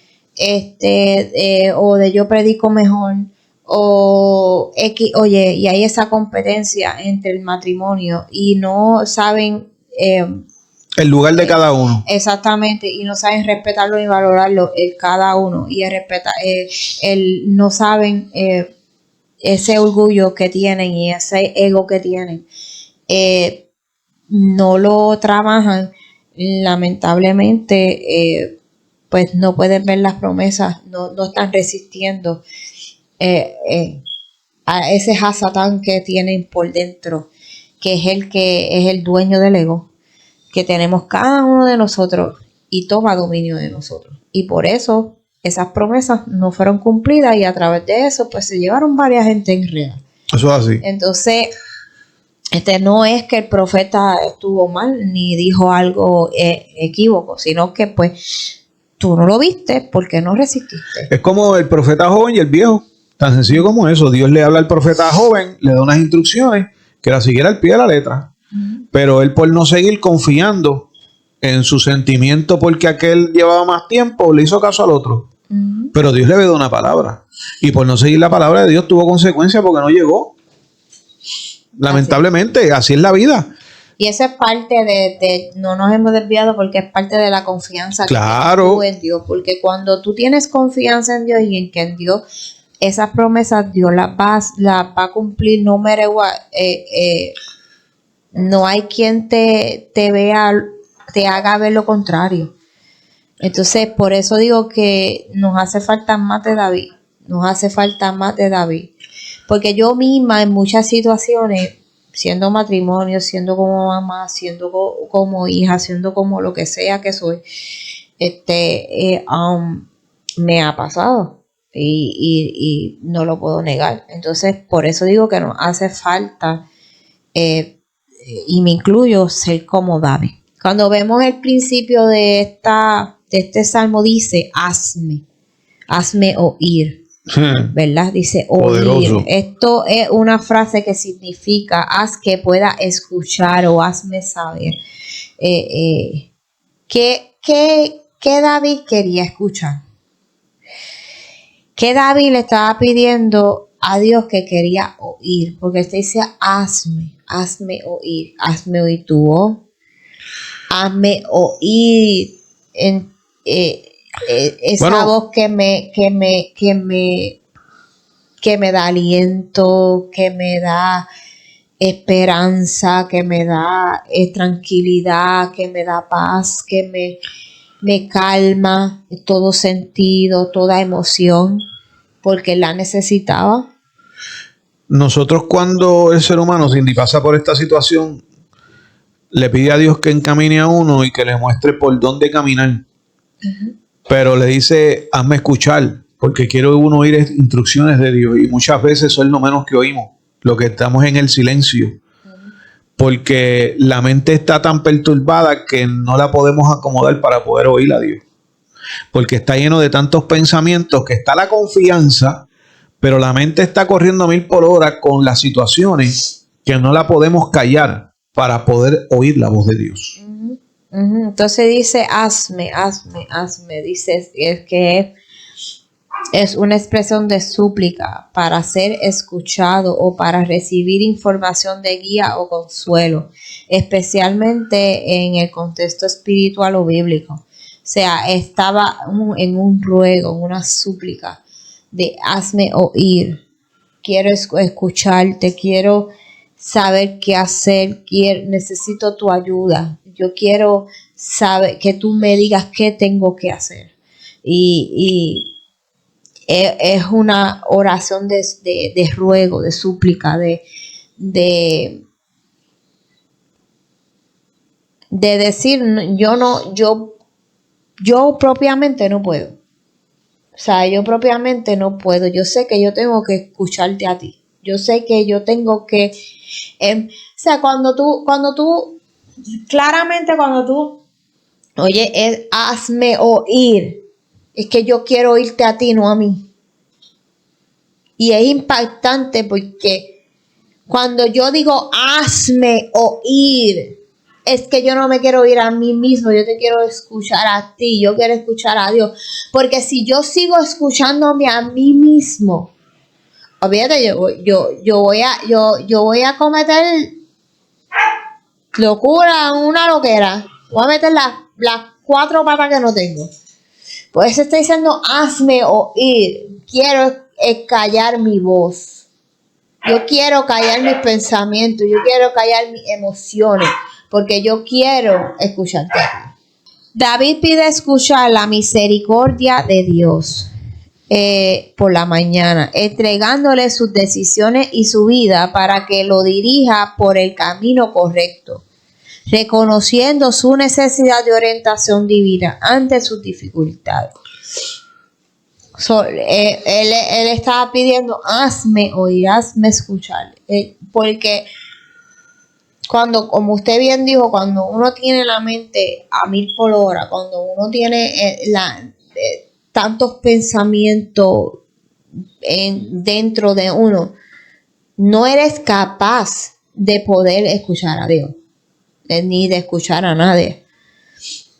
o de yo predico mejor, o X, oye, y hay esa competencia entre el matrimonio y no saben el lugar de cada uno. Exactamente, y no saben respetarlo ni valorarlo el cada uno, y no saben ese orgullo que tienen y ese ego que tienen, no lo trabajan, lamentablemente, pues no pueden ver las promesas, no están resistiendo a ese Hasatán que tienen por dentro, que es el dueño del ego que tenemos cada uno de nosotros y toma dominio de nosotros. Y por eso esas promesas no fueron cumplidas, y a través de eso pues se llevaron varias gente en real. Eso es así. Entonces, no es que el profeta estuvo mal ni dijo algo equívoco, sino que pues tú no lo viste porque no resististe. Es como el profeta joven y el viejo, tan sencillo como eso. Dios le habla al profeta joven, le da unas instrucciones que la siguiera al pie de la letra. Pero él, por no seguir confiando en su sentimiento porque aquel llevaba más tiempo, le hizo caso al otro. Pero Dios le dio una palabra, y por no seguir la palabra de Dios tuvo consecuencias porque no llegó. Lamentablemente, así es la vida. Y eso es parte de no nos hemos desviado, porque es parte de la confianza que claro, tienes tú en Dios. Porque cuando tú tienes confianza en Dios y en que Dios esas promesas Dios las va a cumplir no matter what. No hay quien te vea, te haga ver lo contrario. Entonces, por eso digo que nos hace falta más de David. Nos hace falta más de David. Porque yo misma en muchas situaciones, siendo matrimonio, siendo como mamá, siendo como hija, siendo como lo que sea que soy, me ha pasado. Y no lo puedo negar. Entonces, por eso digo que nos hace falta, y me incluyo, ser como David. Cuando vemos el principio de este salmo, dice, hazme oír, ¿verdad? Dice oír. Poderoso. Esto es una frase que significa haz que pueda escuchar o hazme saber. ¿Qué David quería escuchar? ¿Qué David le estaba pidiendo a Dios que quería oír? Porque él dice, hazme oír tu voz. Hazme oír esa voz que me da aliento, que me da esperanza, que me da tranquilidad, que me da paz, que me calma todo sentido, toda emoción, porque la necesitaba. Nosotros, cuando el ser humano, Cindy, pasa por esta situación, le pide a Dios que encamine a uno y que le muestre por dónde caminar. Uh-huh. Pero le dice, hazme escuchar, porque quiero uno oír instrucciones de Dios. Y muchas veces eso es lo menos que oímos, lo que estamos en el silencio. Uh-huh. Porque la mente está tan perturbada que no la podemos acomodar para poder oír a Dios. Porque está lleno de tantos pensamientos que está la confianza, pero la mente está corriendo a 1000 por hora con las situaciones que no la podemos callar para poder oír la voz de Dios. Uh-huh. Uh-huh. Entonces dice, hazme. Dice, es que es una expresión de súplica para ser escuchado o para recibir información de guía o consuelo, especialmente en el contexto espiritual o bíblico. O sea, estaba en un ruego, en una súplica de hazme oír. Quiero escucharte, quiero saber qué hacer, necesito tu ayuda. Yo quiero saber que tú me digas qué tengo que hacer. Y es una oración de ruego, de súplica, de decir, yo propiamente no puedo. O sea, yo propiamente no puedo. Yo sé que yo tengo que escucharte a ti. Yo sé que yo tengo que... o sea, cuando tú, oye, hazme oír. Es que yo quiero oírte a ti, no a mí. Y es impactante porque cuando yo digo hazme oír, es que yo no me quiero oír a mí mismo, yo te quiero escuchar a ti, yo quiero escuchar a Dios. Porque si yo sigo escuchándome a mí mismo, olvídate, yo voy a cometer locura, una loquera. Voy a meter las 4 patas que no tengo. Pues está diciendo, hazme oír. Quiero callar mi voz. Yo quiero callar mis pensamientos. Yo quiero callar mis emociones. Porque yo quiero escucharte a ti. David pide escuchar la misericordia de Dios por la mañana, entregándole sus decisiones y su vida para que lo dirija por el camino correcto, reconociendo su necesidad de orientación divina ante sus dificultades. Él estaba pidiendo, hazme oír, hazme escuchar, porque cuando, como usted bien dijo, cuando uno tiene la mente a 1000 por hora, cuando uno tiene tantos pensamientos dentro de uno, no eres capaz de poder escuchar a Dios, ni de escuchar a nadie.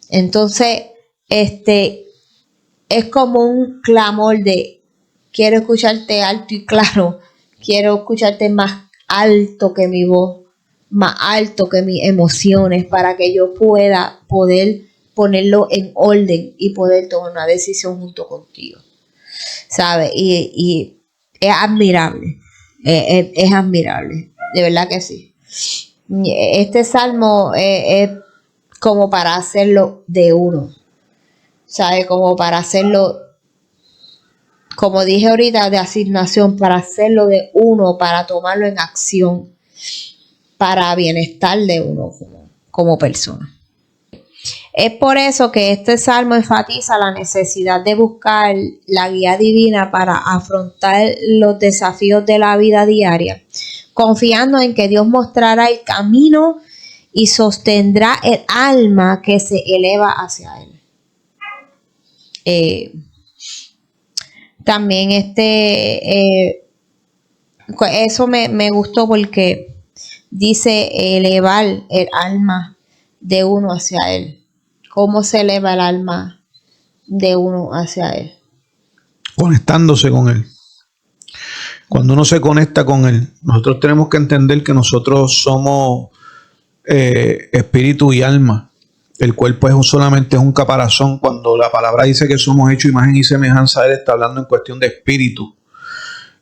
Entonces, es como un clamor de quiero escucharte alto y claro, quiero escucharte más alto que mi voz, más alto que mis emociones, para que yo pueda poder ponerlo en orden y poder tomar una decisión junto contigo, ¿sabes? Y es admirable. Es admirable, de verdad que sí. Este salmo es como para hacerlo de uno, ¿sabe? Como para hacerlo, como dije ahorita, de asignación, para hacerlo de uno, para tomarlo en acción, para bienestar de uno como persona. Es por eso que este salmo enfatiza la necesidad de buscar la guía divina para afrontar los desafíos de la vida diaria, confiando en que Dios mostrará el camino y sostendrá el alma que se eleva hacia Él. También eso me gustó porque dice elevar el alma de uno hacia Él. ¿Cómo se eleva el alma de uno hacia Él? Conectándose con Él. Cuando uno se conecta con Él, nosotros tenemos que entender que nosotros somos espíritu y alma. El cuerpo solamente es un caparazón. Cuando la palabra dice que somos hechos imagen y semejanza de Él, está hablando en cuestión de espíritu.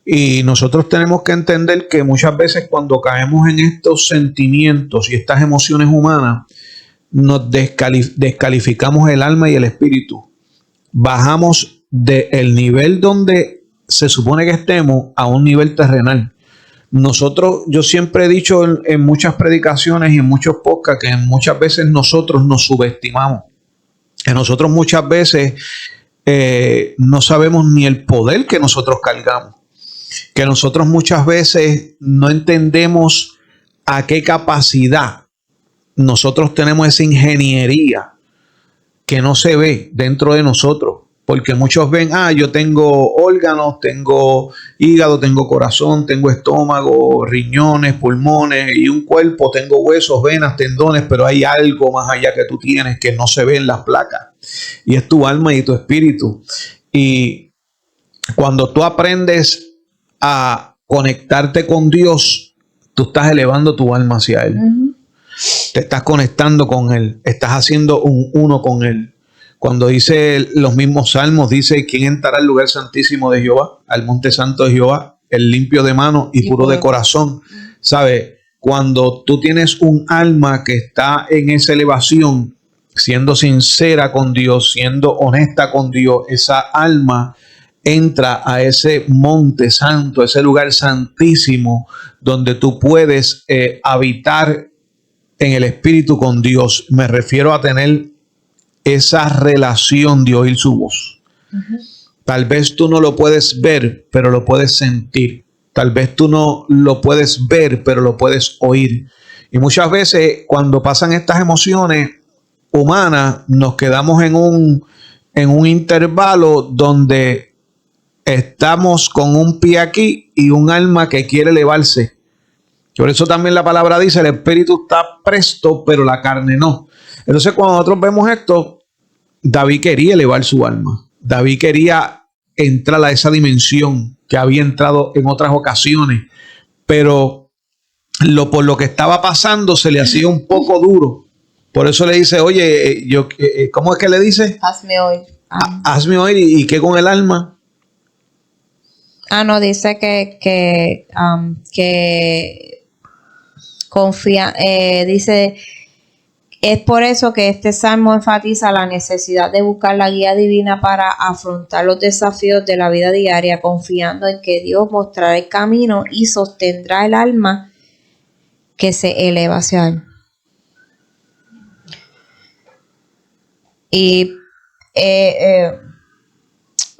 Y nosotros tenemos que entender que muchas veces cuando caemos en estos sentimientos y estas emociones humanas, nos descalificamos el alma y el espíritu. Bajamos del nivel donde se supone que estemos a un nivel terrenal. Nosotros, yo siempre he dicho en muchas predicaciones y en muchos podcasts que muchas veces nosotros nos subestimamos. Que nosotros muchas veces no sabemos ni el poder que nosotros cargamos. Que nosotros muchas veces no entendemos a qué capacidad nosotros tenemos esa ingeniería que no se ve dentro de nosotros. Porque muchos ven, yo tengo órganos, tengo hígado, tengo corazón, tengo estómago, riñones, pulmones y un cuerpo, tengo huesos, venas, tendones, pero hay algo más allá que tú tienes que no se ve en las placas. Y es tu alma y tu espíritu. Y cuando tú aprendes a conectarte con Dios, tú estás elevando tu alma hacia Él. Te estás conectando con Él, estás haciendo un uno con Él. Cuando dice los mismos salmos, dice: ¿quién entrará al lugar santísimo de Jehová? Al monte santo de Jehová, el limpio de mano y puro de corazón. ¿Sabe? Cuando tú tienes un alma que está en esa elevación, siendo sincera con Dios, siendo honesta con Dios, esa alma entra a ese monte santo, ese lugar santísimo, donde tú puedes habitar en el espíritu con Dios. Me refiero a tener esa relación de oír su voz. Tal vez tú no lo puedes ver, pero lo puedes sentir. Tal vez tú no lo puedes ver, pero lo puedes oír. Y muchas veces cuando pasan estas emociones humanas, nos quedamos en un intervalo donde estamos con un pie aquí y un alma que quiere elevarse. Por eso también la palabra dice: el espíritu está presto, pero la carne no. Entonces, cuando nosotros vemos esto, David quería elevar su alma. David quería entrar a esa dimensión que había entrado en otras ocasiones, pero por lo que estaba pasando se le hacía un poco duro. Por eso le dice: oye, ¿cómo es que le dice? Hazme oír. Hazme oír. ¿Y qué con el alma? No, dice que confía, dice: es por eso que este salmo enfatiza la necesidad de buscar la guía divina para afrontar los desafíos de la vida diaria, confiando en que Dios mostrará el camino y sostendrá el alma que se eleva hacia Él. Y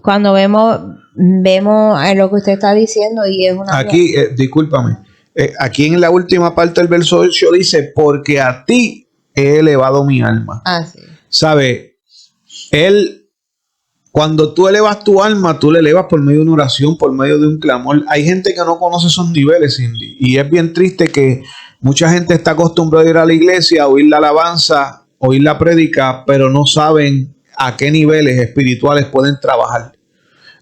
cuando vemos lo que usted está diciendo, y es una... Aquí, discúlpame, aquí en la última parte del verso 8 dice: porque a ti he elevado mi alma. Sí. ¿Sabe? Cuando tú elevas tu alma, tú le elevas por medio de una oración, por medio de un clamor. Hay gente que no conoce esos niveles, Cindy. Y es bien triste que mucha gente está acostumbrada a ir a la iglesia, a oír la alabanza, oír la prédica, pero no saben a qué niveles espirituales pueden trabajar.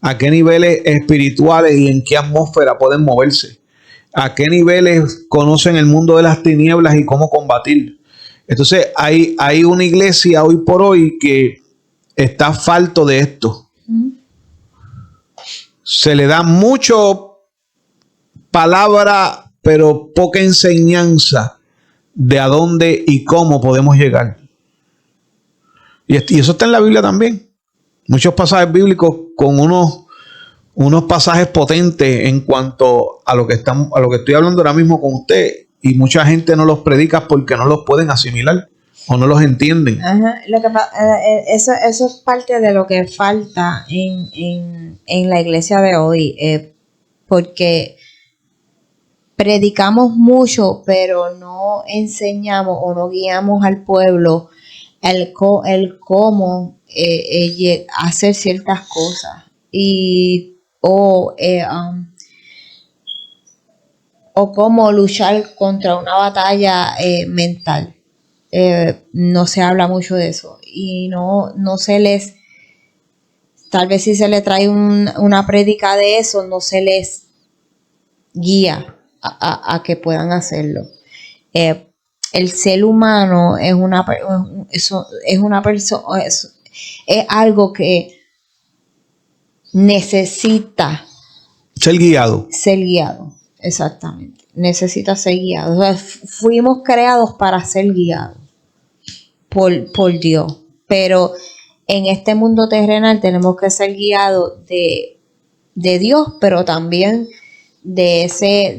A qué niveles espirituales y en qué atmósfera pueden moverse. A qué niveles conocen el mundo de las tinieblas y cómo combatir. Entonces hay una iglesia hoy por hoy que está falto de esto. se le da mucho palabra, pero poca enseñanza de a dónde y cómo podemos llegar. Y eso está en la Biblia también. Muchos pasajes bíblicos con unos pasajes potentes en cuanto a lo que estoy hablando ahora mismo con usted. Y mucha gente no los predica porque no los pueden asimilar o no los entienden. Ajá. Eso es parte de lo que falta en la iglesia de hoy, porque predicamos mucho, pero no enseñamos o no guiamos al pueblo el cómo hacer ciertas cosas o cómo luchar contra una batalla mental. No se habla mucho de eso y no se les, tal vez si se le trae una prédica de eso, no se les guía a que puedan hacerlo. El ser humano es algo que necesita Ser guiado. ser guiado, exactamente. Necesita ser guiado. O sea, fuimos creados para ser guiados por Dios. Pero en este mundo terrenal tenemos que ser guiados de Dios, pero también de ese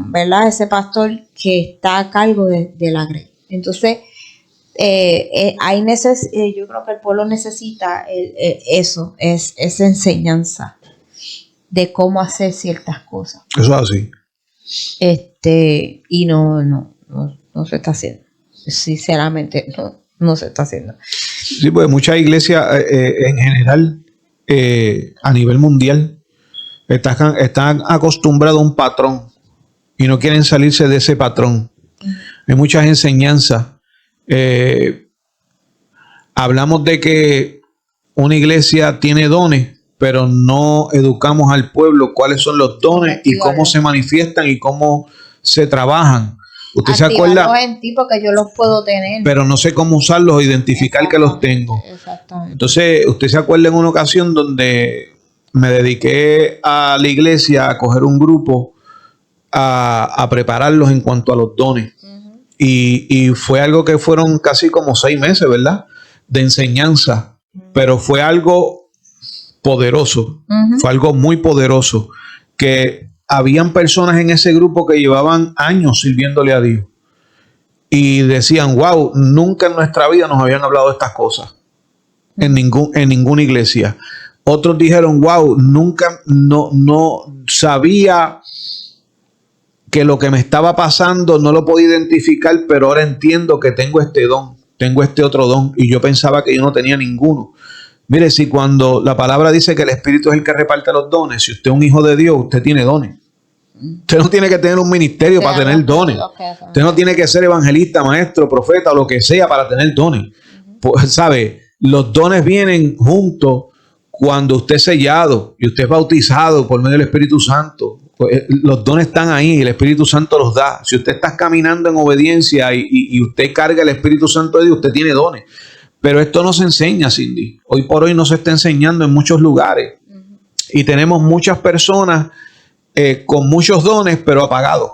¿verdad? Ese pastor que está a cargo de la grey. Entonces, yo creo que el pueblo necesita esa enseñanza de cómo hacer ciertas cosas. Eso es así. Y no se está haciendo. Sinceramente, no se está haciendo. Sí, pues muchas iglesias en general, a nivel mundial, están acostumbrados a un patrón y no quieren salirse de ese patrón. Hay muchas enseñanzas. Hablamos de que una iglesia tiene dones, pero no educamos al pueblo cuáles son los dones y cómo se manifiestan y cómo se trabajan. ¿Usted se acuerda? En ti porque yo los puedo tener, pero no sé cómo usarlos o identificar que los tengo. Exactamente. Entonces, usted se acuerda en una ocasión donde me dediqué a la iglesia a coger un grupo a prepararlos en cuanto a los dones. Uh-huh. Y fue algo que fueron casi como 6 meses, ¿verdad? De enseñanza. Uh-huh. Pero fue algo poderoso. Uh-huh. Fue algo muy poderoso. Que habían personas en ese grupo que llevaban años sirviéndole a Dios. Y decían, wow, nunca en nuestra vida nos habían hablado de estas cosas. En ninguna iglesia. Otros dijeron, wow, nunca, no sabía que lo que me estaba pasando no lo podía identificar, pero ahora entiendo que tengo este don, tengo este otro don, y yo pensaba que yo no tenía ninguno. Mire, si cuando la palabra dice que el Espíritu es el que reparte los dones, si usted es un hijo de Dios, usted tiene dones. Usted no tiene que tener un ministerio para tener dones. Usted no tiene que ser evangelista, maestro, profeta o lo que sea para tener dones. Pues, ¿sabe? Los dones vienen juntos cuando usted es sellado y usted es bautizado por medio del Espíritu Santo. Los dones están ahí, el Espíritu Santo los da. Si usted está caminando en obediencia y usted carga el Espíritu Santo de Dios, usted tiene dones. Pero esto no se enseña, Cindy. Hoy por hoy no se está enseñando en muchos lugares. Uh-huh. Y tenemos muchas personas con muchos dones, pero apagados.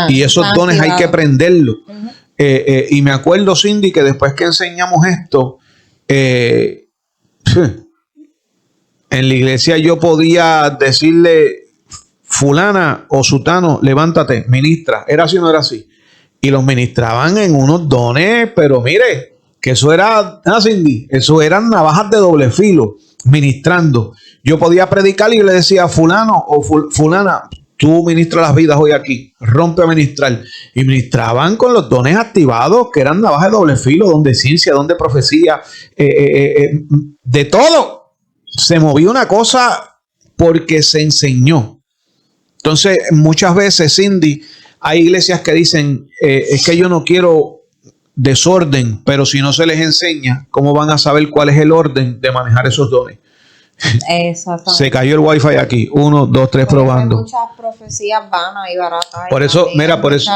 Y esos dones hay que prenderlos. Uh-huh. Y me acuerdo, Cindy, que después que enseñamos esto, en la iglesia yo podía decirle, fulana o sutano, levántate, ministra. ¿Era así o no era así? Y los ministraban en unos dones, pero mire, que eso era, Cindy, eso eran navajas de doble filo, ministrando. Yo podía predicar y le decía, fulano o fulana, tú ministras las vidas hoy aquí, rompe a ministrar. Y ministraban con los dones activados, que eran navajas de doble filo, don de ciencia, don de profecía, de todo. Se movía una cosa porque se enseñó. Entonces, muchas veces, Cindy, hay iglesias que dicen, es que yo no quiero desorden, pero si no se les enseña, ¿cómo van a saber cuál es el orden de manejar esos dones? Exactamente. Se cayó el wifi aquí. 1, 2, 3 probando. Hay muchas profecías vanas y baratas. Por eso, mira, por eso.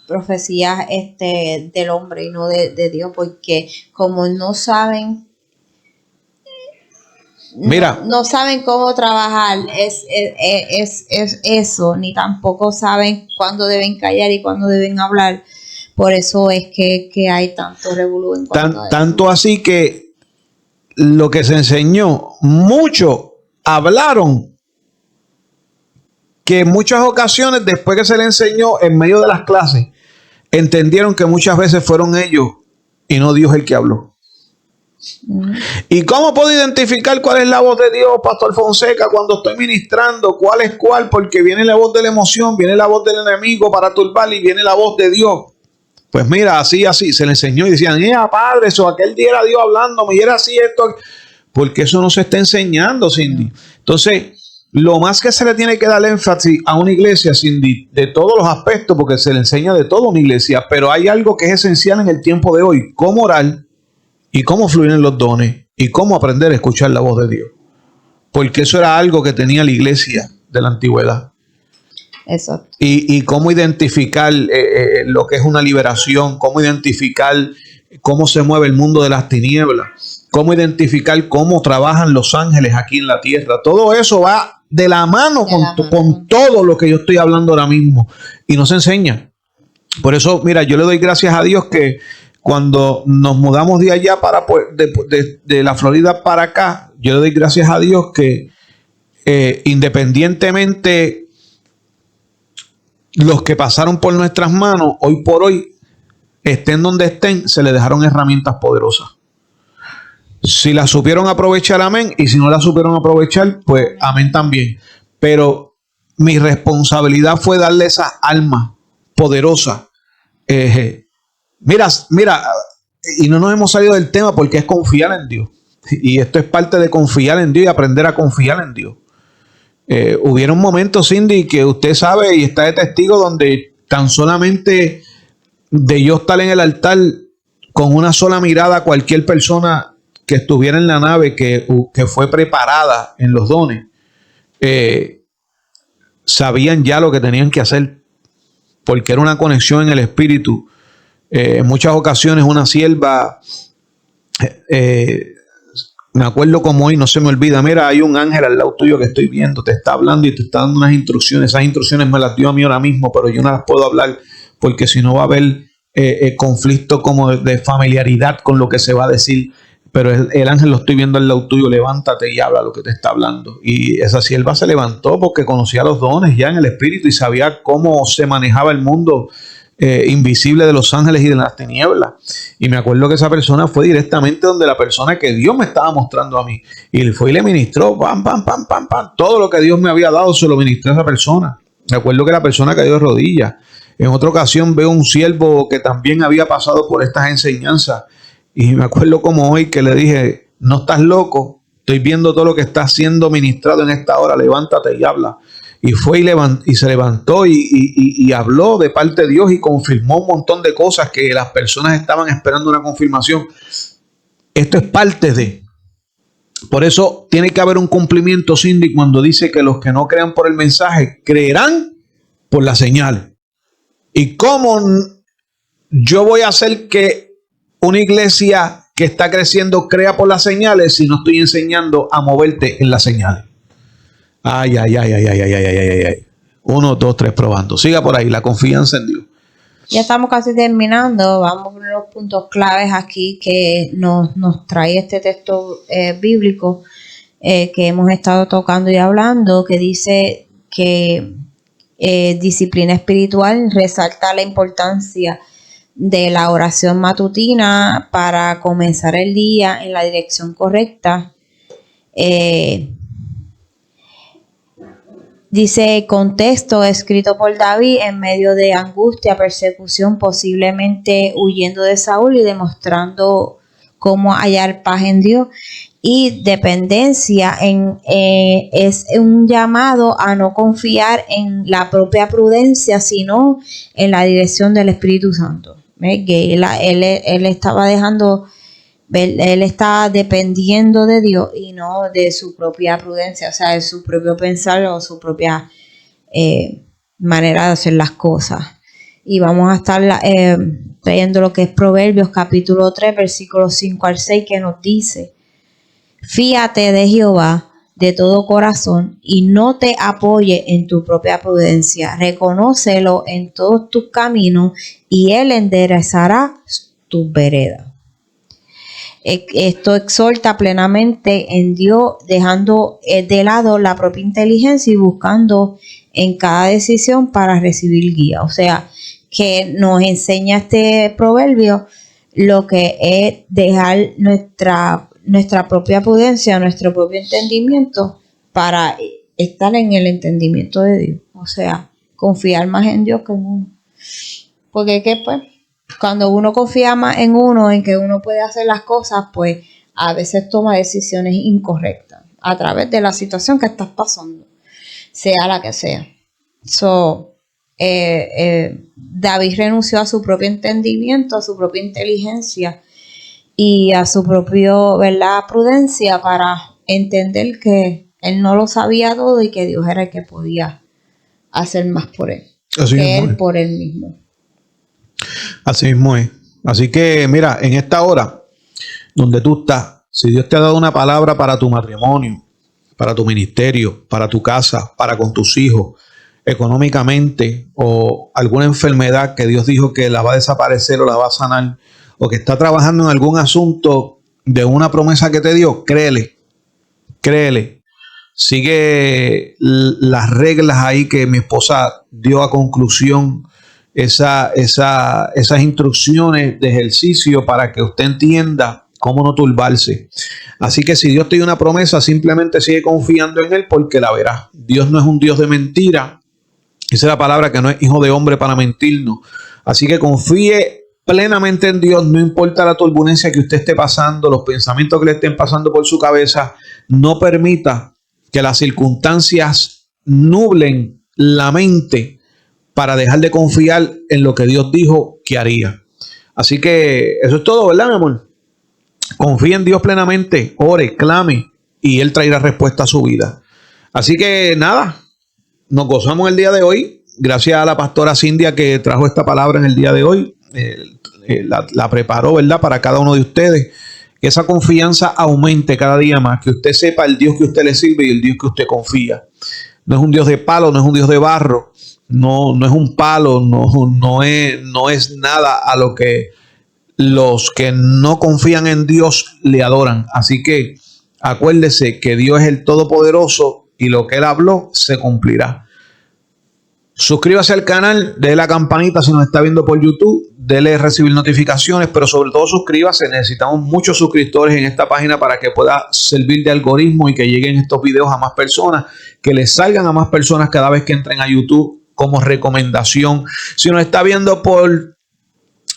Profecías del hombre y no de Dios, porque como no saben Mira, no saben cómo trabajar es eso, ni tampoco saben cuándo deben callar y cuándo deben hablar. Por eso es que hay tanto revolú en cuanto a eso. tanto así que lo que se enseñó, muchos hablaron que en muchas ocasiones, después que se le enseñó en medio de las clases, entendieron que muchas veces fueron ellos y no Dios el que habló. ¿Y cómo puedo identificar cuál es la voz de Dios, Pastor Fonseca, cuando estoy ministrando? ¿Cuál es cuál? Porque viene la voz de la emoción, viene la voz del enemigo para turbar y viene la voz de Dios. Pues mira, así, se le enseñó y decían, padre, eso aquel día era Dios hablándome y era así esto. Porque eso no se está enseñando, Cindy. Entonces, lo más que se le tiene que dar énfasis a una iglesia, Cindy, de todos los aspectos, porque se le enseña de todo a una iglesia, pero hay algo que es esencial en el tiempo de hoy: cómo orar y cómo fluir en los dones y cómo aprender a escuchar la voz de Dios. Porque eso era algo que tenía la iglesia de la antigüedad. Exacto. Y cómo identificar lo que es una liberación, cómo identificar cómo se mueve el mundo de las tinieblas, cómo identificar cómo trabajan los ángeles aquí en la tierra. Todo eso va de la mano con todo lo que yo estoy hablando ahora mismo y no se enseña. Por eso, mira, yo le doy gracias a Dios que cuando nos mudamos de allá de la Florida para acá, yo le doy gracias a Dios que independientemente los que pasaron por nuestras manos, hoy por hoy, estén donde estén, se les dejaron herramientas poderosas. Si las supieron aprovechar, amén. Y si no las supieron aprovechar, pues amén también. Pero mi responsabilidad fue darle esa alma poderosa. Mira, y no nos hemos salido del tema porque es confiar en Dios. Y esto es parte de confiar en Dios y aprender a confiar en Dios. Hubieron momentos, Cindy, que usted sabe y está de testigo, donde tan solamente de yo estar en el altar con una sola mirada a cualquier persona que estuviera en la nave que fue preparada en los dones, sabían ya lo que tenían que hacer, porque era una conexión en el espíritu. En muchas ocasiones una sierva, me acuerdo como hoy, no se me olvida, mira, hay un ángel al lado tuyo que estoy viendo, te está hablando y te está dando unas instrucciones. Esas instrucciones me las dio a mí ahora mismo, pero yo no las puedo hablar porque si no va a haber conflicto como de familiaridad con lo que se va a decir. Pero el ángel lo estoy viendo al lado tuyo, levántate y habla lo que te está hablando. Y esa sierva se levantó porque conocía los dones ya en el espíritu y sabía cómo se manejaba el mundo invisible de los ángeles y de las tinieblas. Y me acuerdo que esa persona fue directamente donde la persona que Dios me estaba mostrando a mí, y él fue y le ministró pam, todo lo que Dios me había dado se lo ministró a esa persona. Me acuerdo que la persona cayó de rodillas. En otra ocasión veo un siervo que también había pasado por estas enseñanzas, y me acuerdo como hoy que le dije, no estás loco, estoy viendo todo lo que está siendo ministrado en esta hora, levántate y habla. Y fue y se levantó y habló de parte de Dios y confirmó un montón de cosas que las personas estaban esperando una confirmación. Esto es parte de. Por eso tiene que haber un cumplimiento, Cindy, cuando dice que los que no crean por el mensaje creerán por las señales. ¿Y cómo yo voy a hacer que una iglesia que está creciendo crea por las señales si no estoy enseñando a moverte en las señales? Ay. 1, 2, 3, probando. Siga por ahí, la confianza en Dios. Ya estamos casi terminando. Vamos a ver los puntos claves aquí que nos trae este texto bíblico que hemos estado tocando y hablando, que dice que disciplina espiritual resalta la importancia de la oración matutina para comenzar el día en la dirección correcta. Dice, contexto escrito por David en medio de angustia, persecución, posiblemente huyendo de Saúl y demostrando cómo hallar paz en Dios. Y dependencia es un llamado a no confiar en la propia prudencia, sino en la dirección del Espíritu Santo. Que él estaba él estaba dependiendo de Dios y no de su propia prudencia, o sea, de su propio pensar o su propia manera de hacer las cosas. Y vamos a estar trayendo lo que es Proverbios capítulo 3, versículos 5 al 6, que nos dice: Fíate de Jehová de todo corazón y no te apoye en tu propia prudencia. Reconócelo en todos tus caminos y Él enderezará tus veredas. Esto exhorta plenamente en Dios, dejando de lado la propia inteligencia y buscando en cada decisión para recibir guía. O sea, que nos enseña este proverbio lo que es dejar nuestra propia prudencia, nuestro propio entendimiento para estar en el entendimiento de Dios. O sea, confiar más en Dios que en uno. Porque que pues, cuando uno confía más en uno, en que uno puede hacer las cosas, pues a veces toma decisiones incorrectas a través de la situación que estás pasando, sea la que sea. David renunció a su propio entendimiento, a su propia inteligencia y a su propia, ¿verdad?, prudencia para entender que él no lo sabía todo y que Dios era el que podía hacer más por él. Así que es, él por él mismo. Así mismo es. Así que mira, en esta hora donde tú estás, si Dios te ha dado una palabra para tu matrimonio, para tu ministerio, para tu casa, para con tus hijos, económicamente, o alguna enfermedad que Dios dijo que la va a desaparecer o la va a sanar, o que está trabajando en algún asunto de una promesa que te dio, créele. Sigue las reglas ahí que mi esposa dio a conclusión, esas instrucciones de ejercicio para que usted entienda cómo no turbarse. Así que si Dios te dio una promesa, simplemente sigue confiando en Él porque la verás. Dios no es un Dios de mentira. Esa es la palabra, que no es hijo de hombre para mentirnos. Así que confíe plenamente en Dios, no importa la turbulencia que usted esté pasando, los pensamientos que le estén pasando por su cabeza. No permita que las circunstancias nublen la mente para dejar de confiar en lo que Dios dijo que haría. Así que eso es todo, ¿verdad, mi amor? Confíe en Dios plenamente, ore, clame y Él traerá respuesta a su vida. Así que nada, nos gozamos el día de hoy. Gracias a la pastora Cindia que trajo esta palabra en el día de hoy. La preparó, ¿verdad?, para cada uno de ustedes. Que esa confianza aumente cada día más. Que usted sepa el Dios que usted le sirve y el Dios que usted confía. No es un Dios de palo, no es un Dios de barro. No es un palo, no es nada a lo que los que no confían en Dios le adoran. Así que acuérdese que Dios es el Todopoderoso y lo que Él habló se cumplirá. Suscríbase al canal, dele la campanita si nos está viendo por YouTube, dele recibir notificaciones, pero sobre todo suscríbase. Necesitamos muchos suscriptores en esta página para que pueda servir de algoritmo y que lleguen estos videos a más personas, que les salgan a más personas cada vez que entren a YouTube como recomendación. Si nos está viendo por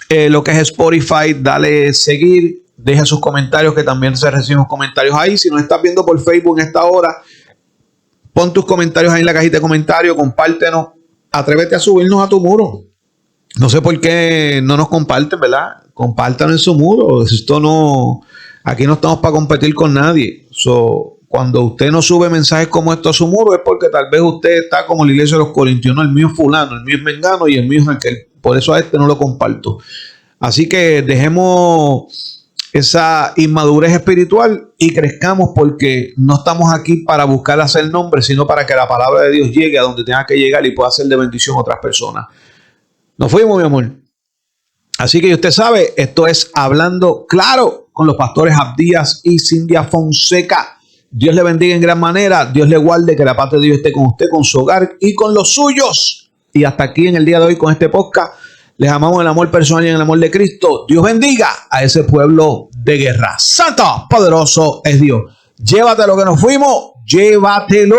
lo que es Spotify, dale seguir, deja sus comentarios, que también se reciben comentarios ahí. Si nos estás viendo por Facebook en esta hora, pon tus comentarios ahí en la cajita de comentarios, compártenos, atrévete a subirnos a tu muro. No sé por qué no nos comparten, ¿verdad? Compártanos en su muro. Aquí no estamos para competir con nadie. Cuando usted no sube mensajes como estos a su muro, es porque tal vez usted está como la iglesia de los Corintios. No, el mío es fulano, el mío es mengano y el mío es aquel. Por eso a este no lo comparto. Así que dejemos esa inmadurez espiritual y crezcamos, porque no estamos aquí para buscar hacer nombre, sino para que la palabra de Dios llegue a donde tenga que llegar y pueda ser de bendición a otras personas. Nos fuimos, mi amor. Así que usted sabe, esto es Hablando Claro con los pastores Abdías y Cindia Fonseca. Dios le bendiga en gran manera. Dios le guarde, que la paz de Dios esté con usted, con su hogar y con los suyos. Y hasta aquí en el día de hoy con este podcast. Les amamos en el amor personal y en el amor de Cristo. Dios bendiga a ese pueblo de guerra. Santo, poderoso es Dios. Llévatelo que nos fuimos. Llévatelo.